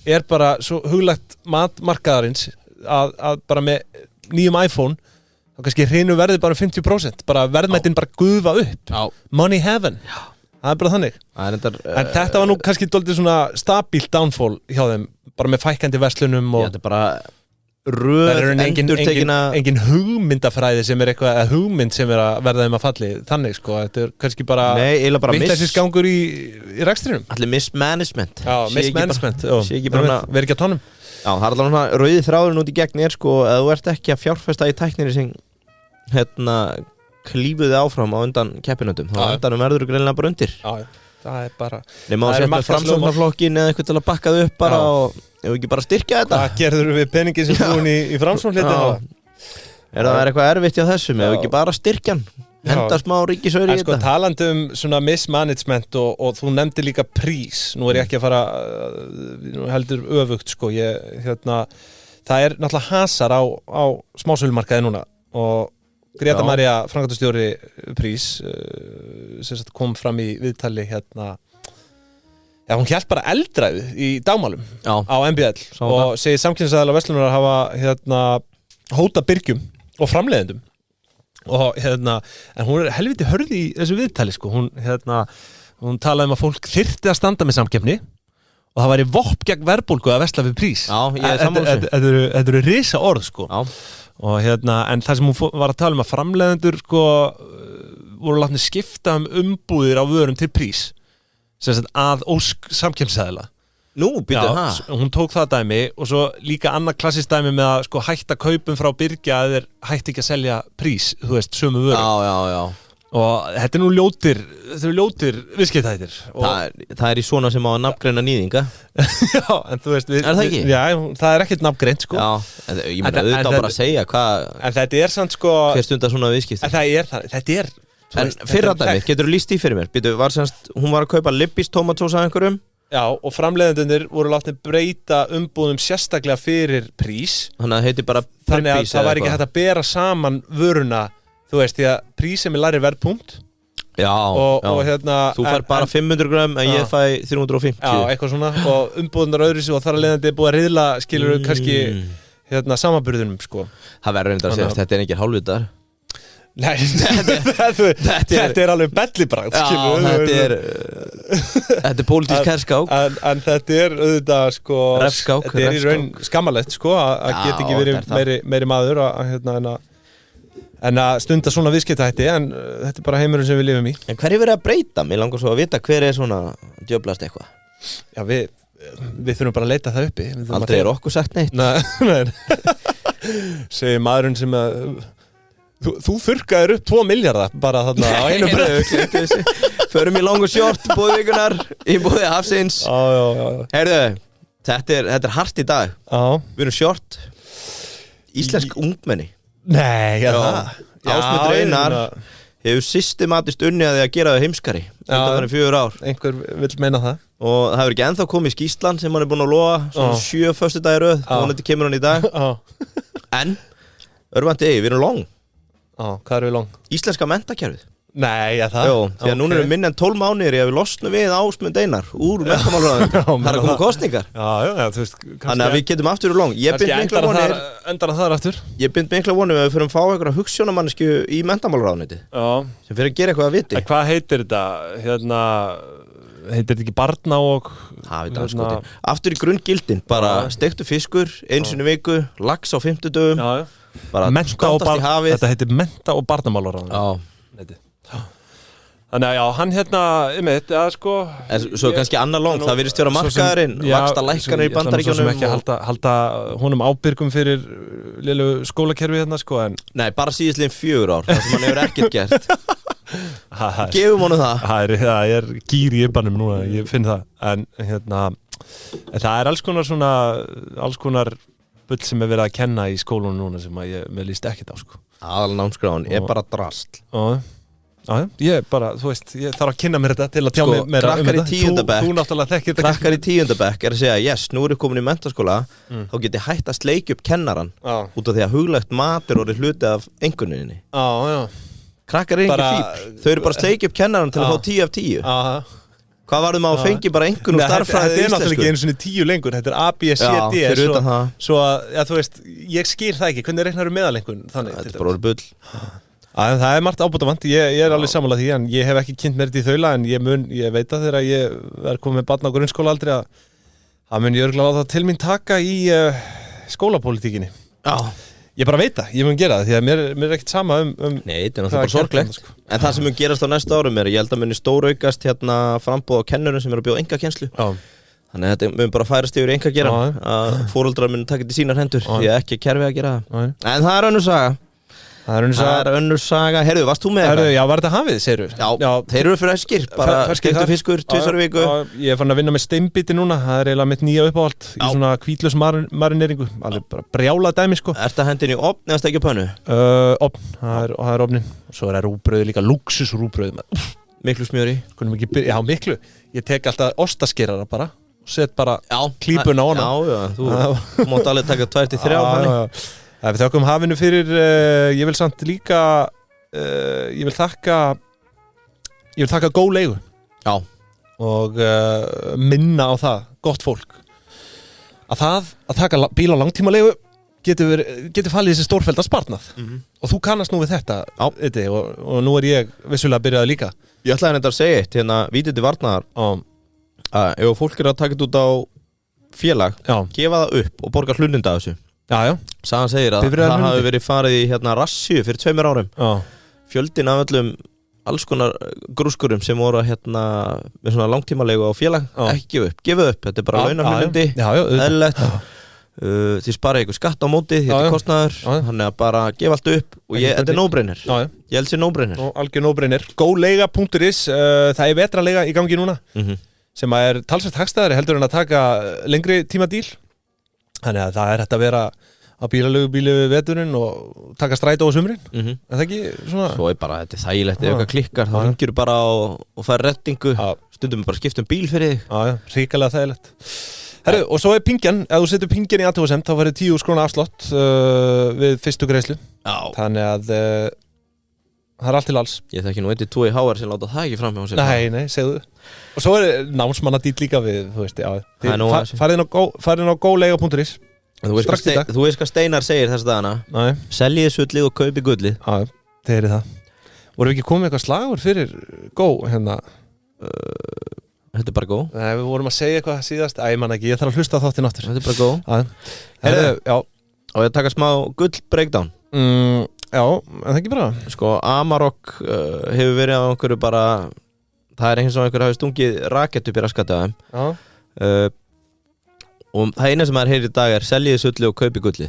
er bara svo huglagt markaðarins að bara með nýjum iPhone þá kannski hreinu verði bara 50% bara verðmættin bara gufa upp Money heaven Það er bara þannig En þetta var nú kannski dálítið svona stabílt downfall hjá þeim bara með fækkandi verslunum og þetta er bara röð endurtekina engin hugmyndafræði sem er eitthvað eða hugmynd sem er að verða þeim að falli þannig sko, þetta er kannski bara vitleysisgangur í rekstrinum Allir mismanagement mismanagement, verið ekki að tónum Já, það er allavega svona rauði þráðurinn út í gegn sko, að þú ert ekki að fjárfesta í tækninni sem klífuði áfram á undan keppinöndum þá undanum verður þú greinlega bara undir það er bara nema að setja framsóknarflokkin eða eitthvað til að bakka þau upp bara og ef við ekki bara styrkja þetta Hvað gerður við peningin sem búin í framsóknarflokkin Er það eitthvað erfitt hjá þessum ef við ekki bara styrkjan henda smá ríkisauðri í þetta talandi svona mismanagement og þú nefndi líka prís nú er ég ekki að fara heldur öfugt sko það er náttúrulega hasar á smásölumarkaði núna og Greta María, framkvæmdastjóri prís sem kom fram í viðtali hún hélt bara eldræðu í dagmálum á MBL og segir samkynnisaðilar verslunar að hafa hóta byrgjum og framleiðendum og en hún er helviti hörð í þessu viðtali sko. hún talaði um að fólk þyrfti að standa með samkeppni og það væri vopn gegn verðbólgu að versla við prís þetta eru risa orð sko og en það sem hún var að tala um að framleiðendur sko voru látni skipta umbúðir á vörum til prís sem sagt að ósk samkeppnisaðila Nú, býtum það hún tók það dæmi og svo líka annað klassist dæmi með að sko hætta kaupum frá Byrgja að þeir hætti ekki að selja prís þú veist, sömu vörum Já og þetta er nú ljótir viðskiptættir það er í svona sem á að nafngreina nýðinga Já, en þú veist Er það ekki? Já, það er ekkert nafngreint sko Já, ég meina auðvitað bara að segja En þetta er samt sko hver stundar svona viðskipti Þetta er En fyrra dæmi, getur þú lýst í fyrir mér? Hún var að kaupa Libbis tómatsós af einhverjum Já, og framleiðendurnir voru látni breyta umbúðum sérstaklega fyrir prís Þannig að heiti bara Þannig að það var ekki hægt að bera saman vöruna Þú veist, því að prísið með læri verðpunkt Já, og þú fær bara 500 gram en ég fæ 350 Já, eitthvað svona og umbúðunar öðru og þar að leiðandi er búið að riðla skilur kannski samanburðunum sko. Það verður reyndar að segja þetta er ekki hálfvitar Nei, þetta er alveg bellibragð Þetta er pólitísk herskák en þetta er auðvitað sko refskák, þetta er í raun skammalegt sko að geta ekki verið meiri maður en að stunda svona viðskiptahætti en þetta er bara heimurinn sem við lifum í En hverju verið að breyta? Mér langar svo að vita hver er svona djöblast eitthvað Já, við þurfum bara að leita það uppi Aldrei er okkur sagt neitt Nei Segir maðurinn sem að Þú þurrkaðir upp 2 milljarða bara þarna á einu breið Förum í langu short búðvíkunar í búði Hafsins Heyrðu, þetta er hart í dag Við erum short Íslensk ungmenni Nei, Ásmundur Einar hefur systematist unnið að því að gera það heimskari þannig 4 ár. Einhver vill meina það. Og það hefur ekki ennþá komið skýrslan sem hann búin að lofa svona 7 föstudagir röð og þetta kemur hann í dag. En örvandi við erum long. Hvað erum við long? Íslenska menntakerfið. Nei, það? Jó, því að núna erum minni en 12 mánuðir ég við losnum við Ásmund Einar úr menntamálráðuneytinu. Það er að koma kosningar. Já, þú veist. Þannig að við getum aftur í long. Ég bind mikla vonir. Endar að það aftur. Ég bind mikla vonir að við fyrir að fá einhverja hugsjónamannesku í menntamálráðuneytið. Já. Sem fyrir að gera eitthvað að viti. Hvað heitir þetta? Heitir þetta ekki barna og... Það veit anskotin. Aftur í grunngildin, bara steiktur fiskur, einu sinni viku, lax á 50 dögum. Bara skátast í hafið. Þetta heitir mennta- og barnamálaráðuneytið. Þannig að já, hann einmitt, sko svo kannski annar long, það virðist vera markaðurinn vaxta lækkanir í Bandaríkjunum ekki halda honum ábyrgum fyrir lélegu skólakerfi sko, en nei, bara síðastliðin 4 ár það sem hann hefur ekkert gert gefum honum það það er gýr í ybbanum núna, ég finn það en það er alls konar bull sem er verið að kenna í skólunum núna sem mér líst ekkert á sko. Aðalnámskráin er bara drasl Já, ég bara, þú veist, ég þarf að kynna mér þetta til að tjá mér meira þetta. Þú náttúrulega þekkir þetta. Krakkar í 10. bekk er að segja, yes, nú er ég komin í menntaskóla, þá get ég hætt að sleikja upp kennaran út af því að huglegt mat er orðið hluti af einkunninni. Já. Krakkar er ekki fíbl, þau eru bara að sleikja upp kennaran til að fá 10 af 10. Hvað varðum að fengi bara einkunn og starffræði íslensku? Þetta er náttúrulega ekki einu svona 10 lengur, þetta er A, B, C, D. Svo að, þú veist, ég skil það ekki, hvernig reiknar meðaleinkunn þannig? Þetta er bara orðið bull. Það er margt ábótavant, ég er alveg sammála því en ég hef ekki kynnt mér þetta í þaula en ég veit að þegar ég er komið með barn á grunnskóla aldrei að það mun ég örgulega láta til mín taka í skólapólitíkinni. Já. Ég bara veit það, ég mun gera það því að mér er ekkert sama Nei, þetta er náttúrulega bara sorglegt sko. En það sem mun gerast á næsta árum ég held að muni stóraukast frambúð á kennurum sem eru að bjóða einkakennslu. Þannig að þetta mun bara færast yfir einkagerann að foreldrar munu taka þetta í sínar hendur því að ekki kerfi að gera það. En það er önnur saga. Það er önnur saga. Herðu, varst þú með eitthvað? Já, var þetta hafið, segirðu? Já, þeir eru fyrir skýr, bara steiktur fiskur, 2 í viku. Ég er fann að vinna með steinbiti núna, það er eiginlega mitt nýja uppáhald í svona hvítlaus marineringu, alveg bara brjála dæmi sko. Ertu að hendin í opn eða steikja pönnu? Opn, það er opnin. Svo er rúbrauð líka, luxusrúbrauð. Miklu smjöri. Já, miklu. Ég tek alltaf ostaskerara bara og set bara klípun á hana. Já, þú mátt alveg taka 2-3 Við þakkum hafinu fyrir, ég vil samt líka, ég vil þakka góð leigu. Já. Og minna á það, gott fólk. Að taka bíl á langtíma leigu getur fallið þessi stórfellda sparnað. Og þú kannast nú við þetta, og nú er ég vissulega byrjaði líka. Ég ætlaði að segja eitt, vítið til varnaðar, að ef fólk er að taka þetta út á félag, gefa það upp og borga hlunninda af þessu. Já. Sagan segir að það hafi verið farið í rassíu fyrir 2 árum. Fjöldin af öllum alls konar grúskurum sem voru með svona langtímalegu á félag ekki gefa upp, þetta er bara launarhlundi eðlilegt því spara ykkur skatt á móti, þetta er kostnaður þannig að bara gefa allt upp og þetta er no-brainer. Ég held sér no-brainer. Algjör no-brainer. Góleiga.is, það er vetralega í gangi núna sem er talsvert hagstæðari heldur en að taka lengri tíma díl. Þannig að það er hægt að vera á bílalegu bíli við veturinn og taka strætó á sumrin. En það ekki svona... Svo er bara, þetta er þægilegt, ef eitthvað klikkar þá hringir þú bara og fær rettingu stundum bara skiptum bíl fyrir þig. Já, ríkalega þægilegt. Herru, og svo er pingjan, ef þú setur pingjan í athugasemd þá verður 10 króna afslátt við fyrstu greiðslu. Þannig að það er allt til alls. Ég þekki nú 1-2 í HR sem láta það ekki fram hjá sér. Nei, segðu. Og svo er námsmannadýl líka við, þú veist, farið inn á góleiga.is. Þú veist hvað Steinar segir þess dagana. Seljið sullið og kaupi gullið. Já, það er það. Vorum við ekki komið eitthvað slagur fyrir gó Þetta er bara gó. Nei, við vorum að segja eitthvað síðast. Ég man ekki, ég þarf að hlusta á þáttinn aftur. Þetta er bara gó. Já. Og ég taka smá gull breakdown. Já, en það ekki bara. Sko, Amarok hefur verið á einhverju bara það er eins og einhver hafi stungið rakett upp í raskataðum. Og það eina sem maður heyrir í dag er seljið sulli og kaupi gulli.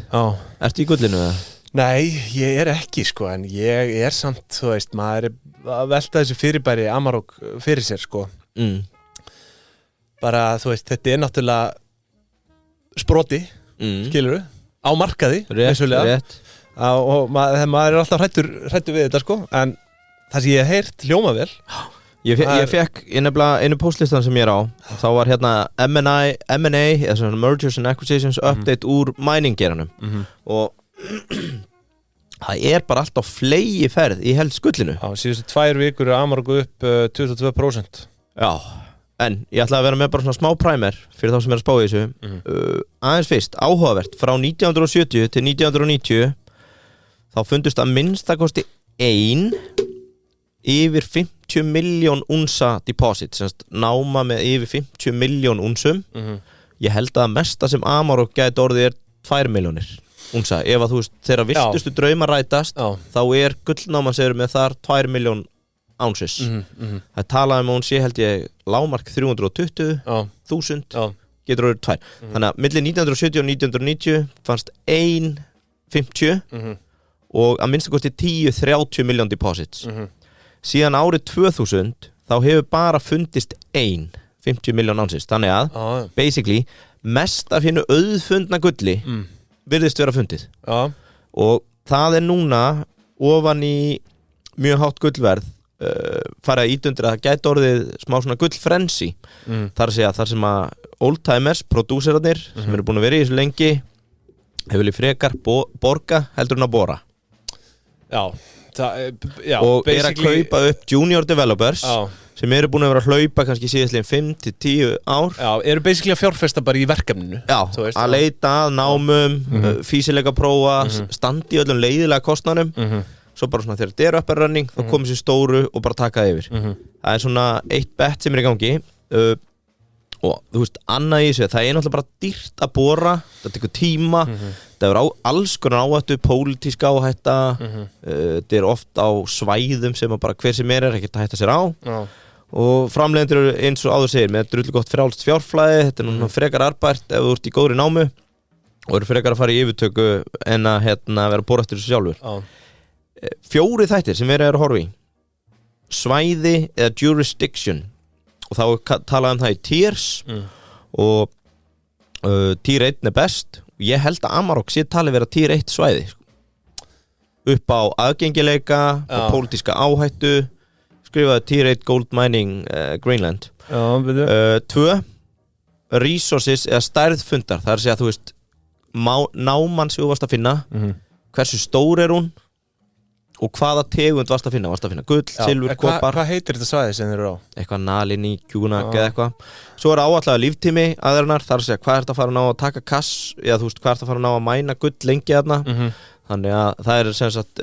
Ertu í gullinu eða? Nei, ég er ekki sko, en ég er samt, þú veist, maður er að velta þessu fyrirbæri Amarok fyrir sér sko. Bara, þú veist, þetta er náttúrulega sproti, skilurðu, á markaði, rétt. Og maður er alltaf hrættur við þetta sko, en það sem ég hef heyrt hljóma vel Ég fekk nefnilega einu postlistan sem ég á þá var hérna M&A eða svona Mergers and Acquisitions update úr mining-geranum og það bara alltaf flegi ferð í held skullinu síðustu 2 vikur Amarok upp 22%. Já, en ég ætla að vera með bara svona smá primer fyrir þá sem að spá í þessu aðeins fyrst, áhugavert frá 1970 til 1990 þá fundust að minnstakosti yfir 50 miljón unsa deposit, semst náma með yfir 50 miljón unsum ég held að mesta sem Amarok gæti orðið 2 miljónir unsa, ef að þú veist þeirra viltustu draumar rætast þá gullnáman sem með þar 2 miljón ounces það talaði að hún sé held ég lágmark 320.000 getur orðið 2 þannig að milli 1970 og 1990 fannst 1,50 og að minnstakosti 10-30 miljón deposits síðan árið 2000 þá hefur bara fundist 50 miljón ounces þannig að basically mest af hennu auðfundna gulli virðist vera fundið og það núna ofan í mjög hátt gullverð fara að ítundir að það gæti orðið smá svona gullfrensi þar sem að oldtimers, prodúserarnir sem eru búin að vera í þessu lengi hefur vilja frekar borga heldur en að bora og að kaupa upp junior developers sem eru búin að vera að hlaupa kannski síðastlegin 5-10 ár eru basically að fjárfesta bara í verkefninu að leita að námum físileika prófa, standi í öllum leiðilega kostnanum svo bara svona þegar þetta up and running þá komið sér stóru og bara taka það yfir það svona eitt bet sem í gangi og þú veist, annað í þessu það náttúrulega bara dýrt að bora það tekur tíma það alls konar áhættu, pólitíska áhætta þetta oft á svæðum sem bara hver sem ekkert að hætta sér á og framleiðendur eru eins og áður segir með drullu gott frjálst fjárflæði þetta núna frekar arbært ef þú ert í góðri námu og eru frekar að fara í yfirtöku en að vera að bora eftir þessu sjálfur 4 þættir sem verið að horfa í svæði eða jurisdiction og þá talaði það í tiers og tier 1 best og ég held að Amarok sé talið vera tier 1 svæði upp á aðgengileika og pólitíska áhættu skrifaði tier 1 gold mining Greenland 2 resources eða stærð fundar það að segja þú veist náman sem þú varst að finna hversu stór hún og hvaða tegund varst að finna gull, silfur, kopar hvað heitir þetta svæði sem þeir eru á? Eitthvað Nalini, Kjúnak eða eitthvað svo áallega líftími aðeinar þar að segja hvað er þetta að fara að ná að taka kass eða þú veist hvað er þetta að fara að ná að mæna gull lengi þarna þannig að það sem sagt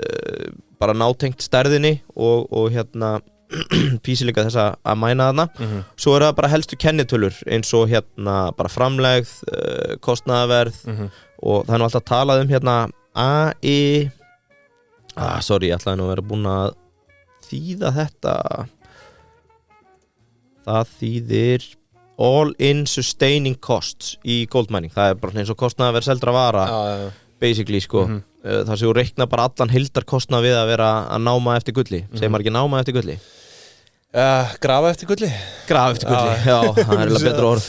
bara nátengt stærðinni og físileika þess að mæna þarna svo það bara helstu kennitölur eins og bara framlegð kostnaðarverð og það alltaf talað AI sorry, ég ætlaði nú að vera búin að þýða þetta það þýðir all in sustaining costs í gold mining það bara eins og kostnaði að vera seldra vara basically sko það sem þú reikna bara allan heildarkostnað við að vera að náma eftir gulli segir maður ekki náma eftir gulli grafa eftir gulli já, það er betra orð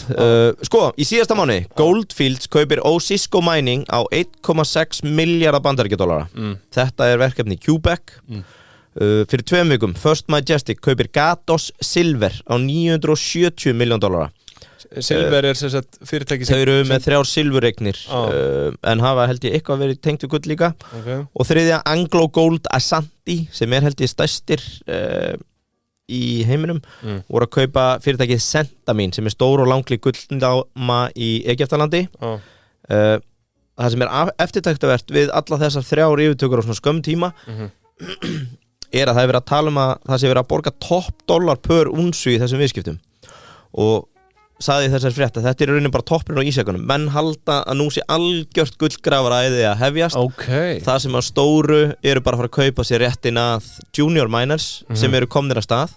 sko, í síðasta mánuði Goldfields kaupir Osisko Mining á 1,6 miljardar bandaríkjadollara þetta verkefni Quebec fyrir 2 vikum First Majestic kaupir Gatos Silver á 970 miljón dollara Silver sem sagt fyrirtæki þau eru með 3 silfureignir en hafa held ég eitthvað verið tengt við gull líka og 3. Anglo Gold Ashanti sem held ég stærstir í heiminum voru að kaupa fyrirtækið Centamin sem stór og langli gullnáma í Egyptalandi það sem eftirtæktavert við alla þessar 3 yfirtökur á svona skömm tíma að það verið að tala um að það sé verið að borga $top per unsu í þessum viðskiptum og sagði þessar frétt að þetta raunin bara toppurinn á ísjakanum menn halda að nú sé algjört gullgrafaræði að hefjast það sem að stóru eru bara að fara að kaupa sér réttin að junior miners sem eru komnir að stað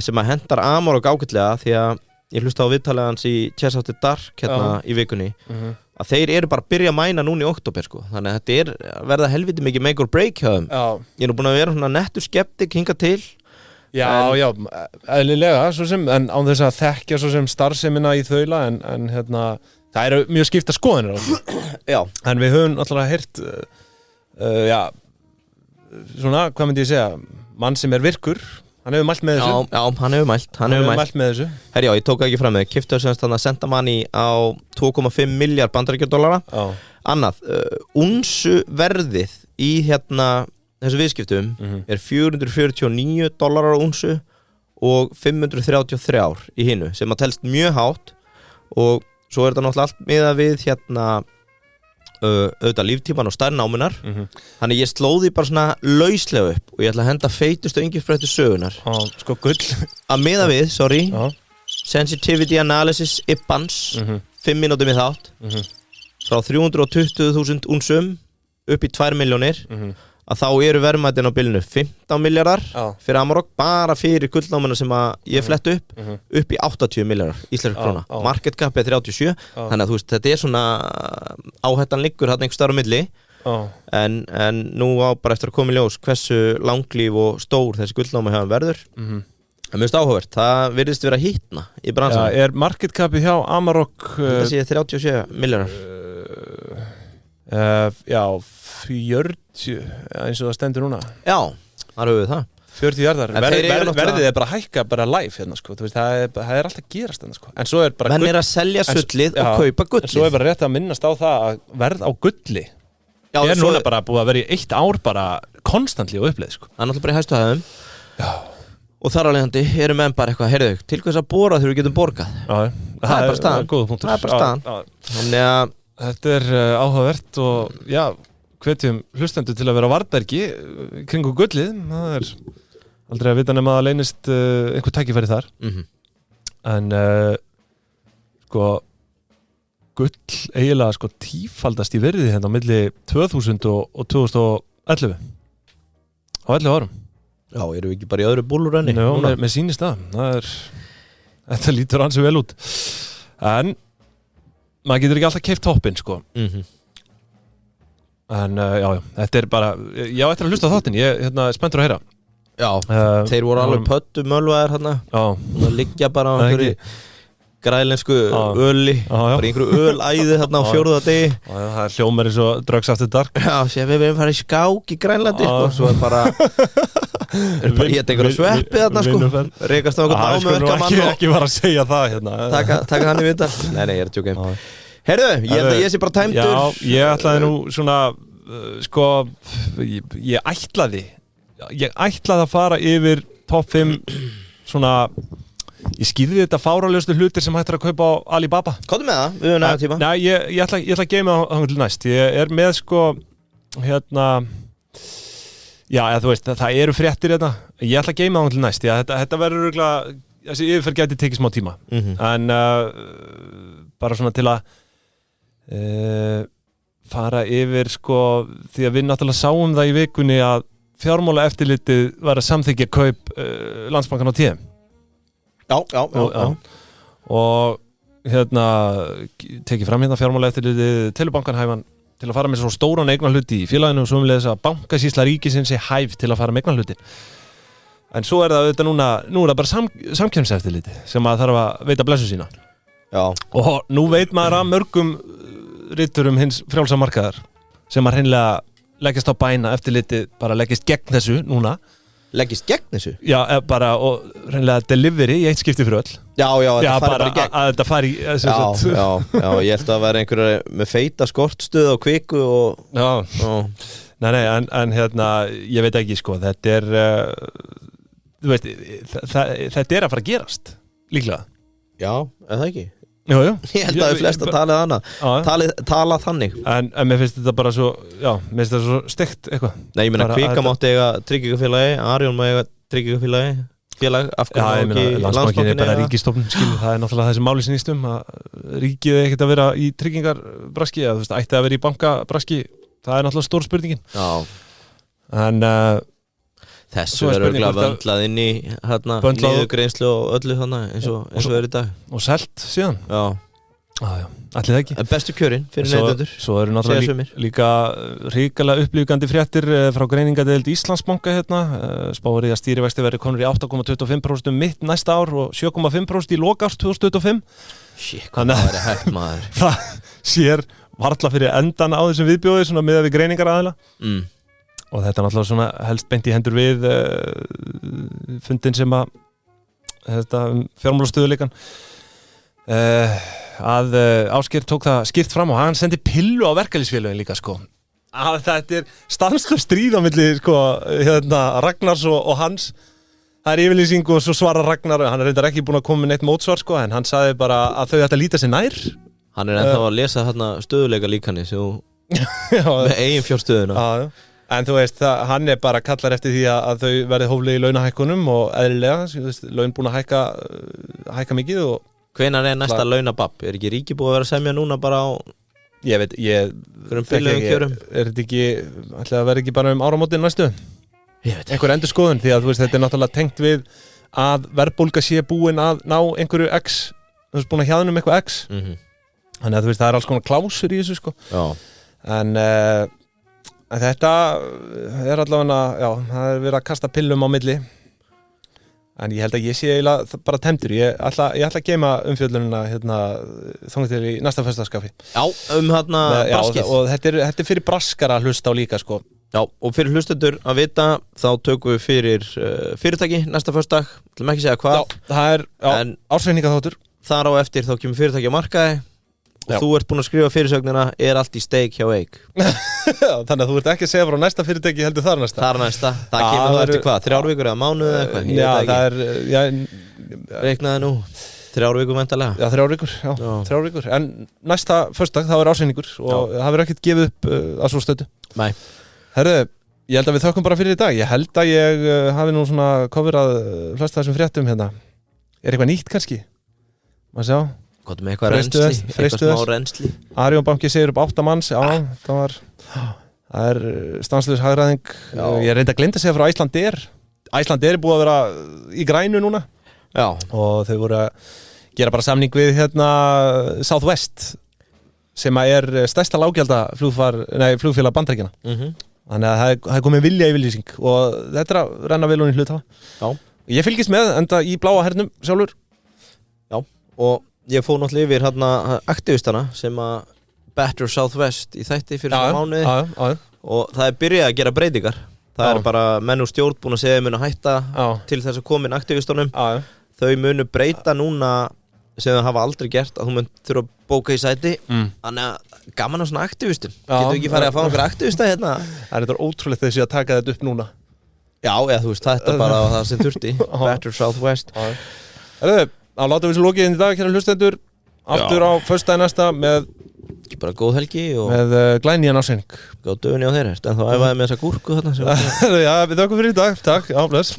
sem að hendar Amarok ágætlega því að ég hlusta á viðtalið hans í Chess After Dark í vikunni að þeir eru bara að byrja að mæna núna í október sko. Þannig að þetta verða helviti mikið make or break hjá þeim ég nú búin að vera svona nettur skeptik hinga til Já, eðlilega, svo sem, en án þess að þekkja svo sem starfsemina í þaula, en það eru mjög skipta skoðanir á þessu. Já. En við höfum alltaf heyrt, svona, hvað myndi ég segja, mann sem virkur, hann hefur mælt með þessu. Já, hann hefur mælt með þessu. Herjá, ég tók ekki fram með, keyptu semst þannig að senda manni á 2,5 miljard bandaríkjadollara. Annað, unsu verðið í þessu viðskiptum er $449 á unsu og 533 í hinu, sem að telst mjög hátt, og svo er þetta náttúrulega allt miðað við auðvitað líftíman og stærn námunar. Þannig ég slóði bara svona lauslega upp og ég ætla að henda feitustu yngifsbreyti sögunar. Sko gull. Að miðað við, sensitivity analysis IBANs, 5 mínútum í þátt, frá 320.000 unsum upp í 2 milljónir, að þá eru verðmætin á bilinu 15 miljardar fyrir Amarok, bara fyrir gullnámuna sem að ég flett upp í 80 miljardar íslenskra króna. Market cap er 37, þannig að þú veist, þetta er svona áhættan liggur þarna einhvers staðar á milli, en nú á bara eftir að koma í ljós hversu langlíf og stór þessi gullnáma hefur verður. Það er mjög áhugavert, það virðist vera hítna í bransanum. Er market capið hjá Amarok þetta sé 37 miljardar. Já, 40 eins og það stendur núna. Já, þar höfum við það. 40 jarðar. Verðið er bara að hækka bara live hérna, sko. Þú veist, það er alltaf gerast hérna, sko. En svo er bara menn er að selja sullið og kaupa gullið. En svo er bara rétt að minnast á það að verð á gulli er núna bara búið að vera í 1 ár bara konstantli og uppleið, sko. Það er náttúrulega bara í hæstu hæðum. Já. Og þar á leiðandi eru menn bara eitthvað, heyrðu, til hvers að bora þegar við getum borgað. Já, það er bara staðan. Góður punktur. Það er bara staðan. Þannig að þetta er áhugavert og já, hvetjum hlustendur til að vera á varðbergi kringu gullið. Það er aldrei að vita nema að leynist einhver tækifæri þar. En sko gull eiginlega sko tífaldast í verði hérna á milli 2000 og 2011 á 11 árum. Já, erum við ekki bara í öðru búlurönni? Jó, með sýnist það. Þetta lítur ansi vel út. En maður getur ekki alltaf keypt toppinn, sko. En já, þetta er bara, ég á eftir að hlusta á þáttinn, ég er spenntur að heyra. Já, þeir voru alveg pöttu mölvaðir hérna. Já. Það liggja bara á einhverju grænlensku öli, bara einhverju ölæði hérna á 4. degi. Já, það er hljómar eins og Drugs After Dark. Já, sér við erum farið í skák í Grænlandi, sko, svo er bara ég einhverju sveppið þarna, sko, rekast á okkur námuverkamann og ekki var að segja það hérna. Taka hann í vita. Nei, ég er tjókið. Heyrðu, ég held að ég sé bara tæmdur. Já, ég ætlaði nú svona, sko, ég ætlaði að fara yfir top 5 svona, ég skýrði þetta fáraljóstu hlutir sem hættir að kaupa á Alibaba. Komdu með það, við höfum næga tíma. Nei, ég ætla að geyma það til næst. Ég er með, sko, já, þú veist, það eru fréttir hérna. Ég ætla að geyma það til næst. Þetta verður örugglega, þessi yfirferð gæti tekið smá tíma. En bara svona til að fara yfir, sko, því að við náttúrulega sáum það í vikunni að fjármálaeftirlitið var að samþykkja kaup Landsbankan á TM. Já. Og tekið fram hérna fjármálaeftirlitið Telebankan hæfan til að fara með svo stóran eignarhluti í félaginu og svo umleiðis að bankasýsla ríkisins er hæf til að fara með eignarhlutin. En svo er það auðvitað nú er það bara samkeppniseftirlitið sem að þarf að veita blessu sína. Já. Og nú veit maður að mörgum riturum hins frjálsa markaðar sem að hreinlega leggjast á bæna eftirlitið bara leggist gegn þessu núna. Leggist gegn þessu? Já, bara og hreinlega delivery í eitt skipti fyrir öll. Já, þetta fari bara í gegn. Að þetta fari í Já, ég held að vera einhverja með feita skortstöð og kviku og Já. Nei, en ég veit ekki, sko, þetta er þú veist, þetta er að fara að gerast líklega. Já, eða ekki? Jú. Ég held að flest að tala þannig. En mér finnst þetta bara svo, mér finnst þetta svo steikt eitthvað. Nei, ég meina Kvika mátti eiga tryggingafélagi, Arion má eiga tryggingafélagi, félag, af hverju má ekki Landsbankinn er bara ríkisstofnun, skilur, það er náttúrulega þessi máli snýst að ríkið ekkert að vera í tryggingarbraski, eða þú veist, ætti að vera í bankabraski, það er náttúrulega stór spurningin. Já. En þessu er örgulega vöndlað inn í niðurgreinslu og öllu þannig eins og er í dag. Og selt síðan. Já, allir það ekki. En bestu kjörin fyrir neytendur. Svo eru náttúrulega líka hrikalega upplífgandi fréttir frá greiningadeild Íslandsbanka hérna. Spáir í að stýrivexti verði komnir í 8,25% mitt næsta ár og 7,5% í lok árs 2025. Hvað það er hægt, maður. Það sér varla fyrir endan á þessum viðbjóði svona miðað við greiningaraðila. og þetta er náttúrulega svona helst beint í hendur við fundin sem að fjármálastöðuleikan að Ásgeir tók það skýrt fram og hann sendi pillu á verkalýðsfélögin líka sko að þetta er stanslaust stríð á milli sko Ragnars og hans. Það er yfirlýsing og svo svarar Ragnar, hann er reyndar ekki búin að koma með neitt mótsvar sko, en hann sagði bara að þau ætti að líta sig nær. Hann er ennþá að lesa hérna stöðuleika líkani með eigin fjárstöðuna. Já. En þú veist, hann er bara kallar eftir því að þau verði hóflega í launahækkunum og eðlilega, laun búin að hækka mikið. Og hvenær er næsta launababb? Er ekki ríki búið að vera að semja núna bara á... Ég veit, er þetta ekki, ætlaði að vera ekki bara áramótin næstu? Einhver endurskoðun, því að þú veist, þetta er náttúrulega tengt við að verðbólga sé búin að ná einhverju X, þú veist, búin að hjaðnum eitthvað X. Þannig að þú veist, það er alls konar klásur í þessu sko. Já. En þetta er allavega, já, það er verið að kasta pillum á milli. En ég held að ég sé eiginlega bara temdur. Ég ætla að geyma umfjöllunina þangað til í næsta föstudagskaffi. Já, braskið. Og þetta er fyrir braskara að hlusta á líka sko. Já, og fyrir hlustendur að vita þá tökum við fyrir fyrirtæki næsta föstudag. Ég ætlum ekki að segja hvað. Já, það er ársreikningaþáttur. Þar á eftir þá kemur fyrirtæki á markaði og þú ert búin að skrifa fyrirsögnina er allt í steik hjá Eik. Þannig að þú ert ekki að segja frá næsta fyrirtæki heldur þar næsta. Þar næsta. Það kemur þá eftir hvað? 3 vikur eða mánuð eða eitthvað? Já, það er reiknaði nú 3 vikur væntanlega. Já, 3 vikur. Já, 3 vikur. En næsta föstudag þá er ársreikningur og það verður ekkert gefið upp að svo stöddu. Nei. Herðu, ég held að við þökkum bara fyrir í dag. Ég held að ég hafi nú svona coverað flesta þessum fréttum hérna. Er eitthvað nýtt kannski? Má sjá. Gott með eitthvað reynsli, eitthvað smá reynsli. Arjón banki segir upp 8 manns. Já, það er stanslaus hagræðing. Ég reyndi að glinda að segja frá Icelandair. Icelandair er búið að vera í grænu núna. Já. Og þau voru að gera bara samning við Southwest sem er stærsta lággjaldda flugfélag Bandaríkjanna. Þannig að það er komið vilja yfirlýsing og þetta er að renna vel hún í hluthafa. Já. Ég fylgist með enda í bláa hernum sjálfur. Já, og ég fór náttúrulega yfir aktivistana sem að Better Southwest í þætti fyrir svona mánuði og það er byrjað að gera breytingar. Það er bara menn úr stjórn búin að segja mun að hætta til þess að koma inn aktivistunum. Þau munu breyta núna sem þau hafa aldrei gert að þú mun þurfa að bóka í sæti. Þannig að gaman á svona aktivistum. Getum við ekki farið að fá einhver aktivista hérna? Það er ótrúlegt þessi að taka þetta upp núna. Já, eða þú veist, þetta bara það sem þurfti. Better Southwest. Þá látum við svo lokið inn í dag, kæra hlustendur. Aftur á föstudaginn næsta með ekki bara góð helgi og með glænýjan ársreikning. Góð dögunni á þeirra. En þá æfaði með þessa gúrku þarna. Já, við þökkum fyrir í dag. Takk, bless.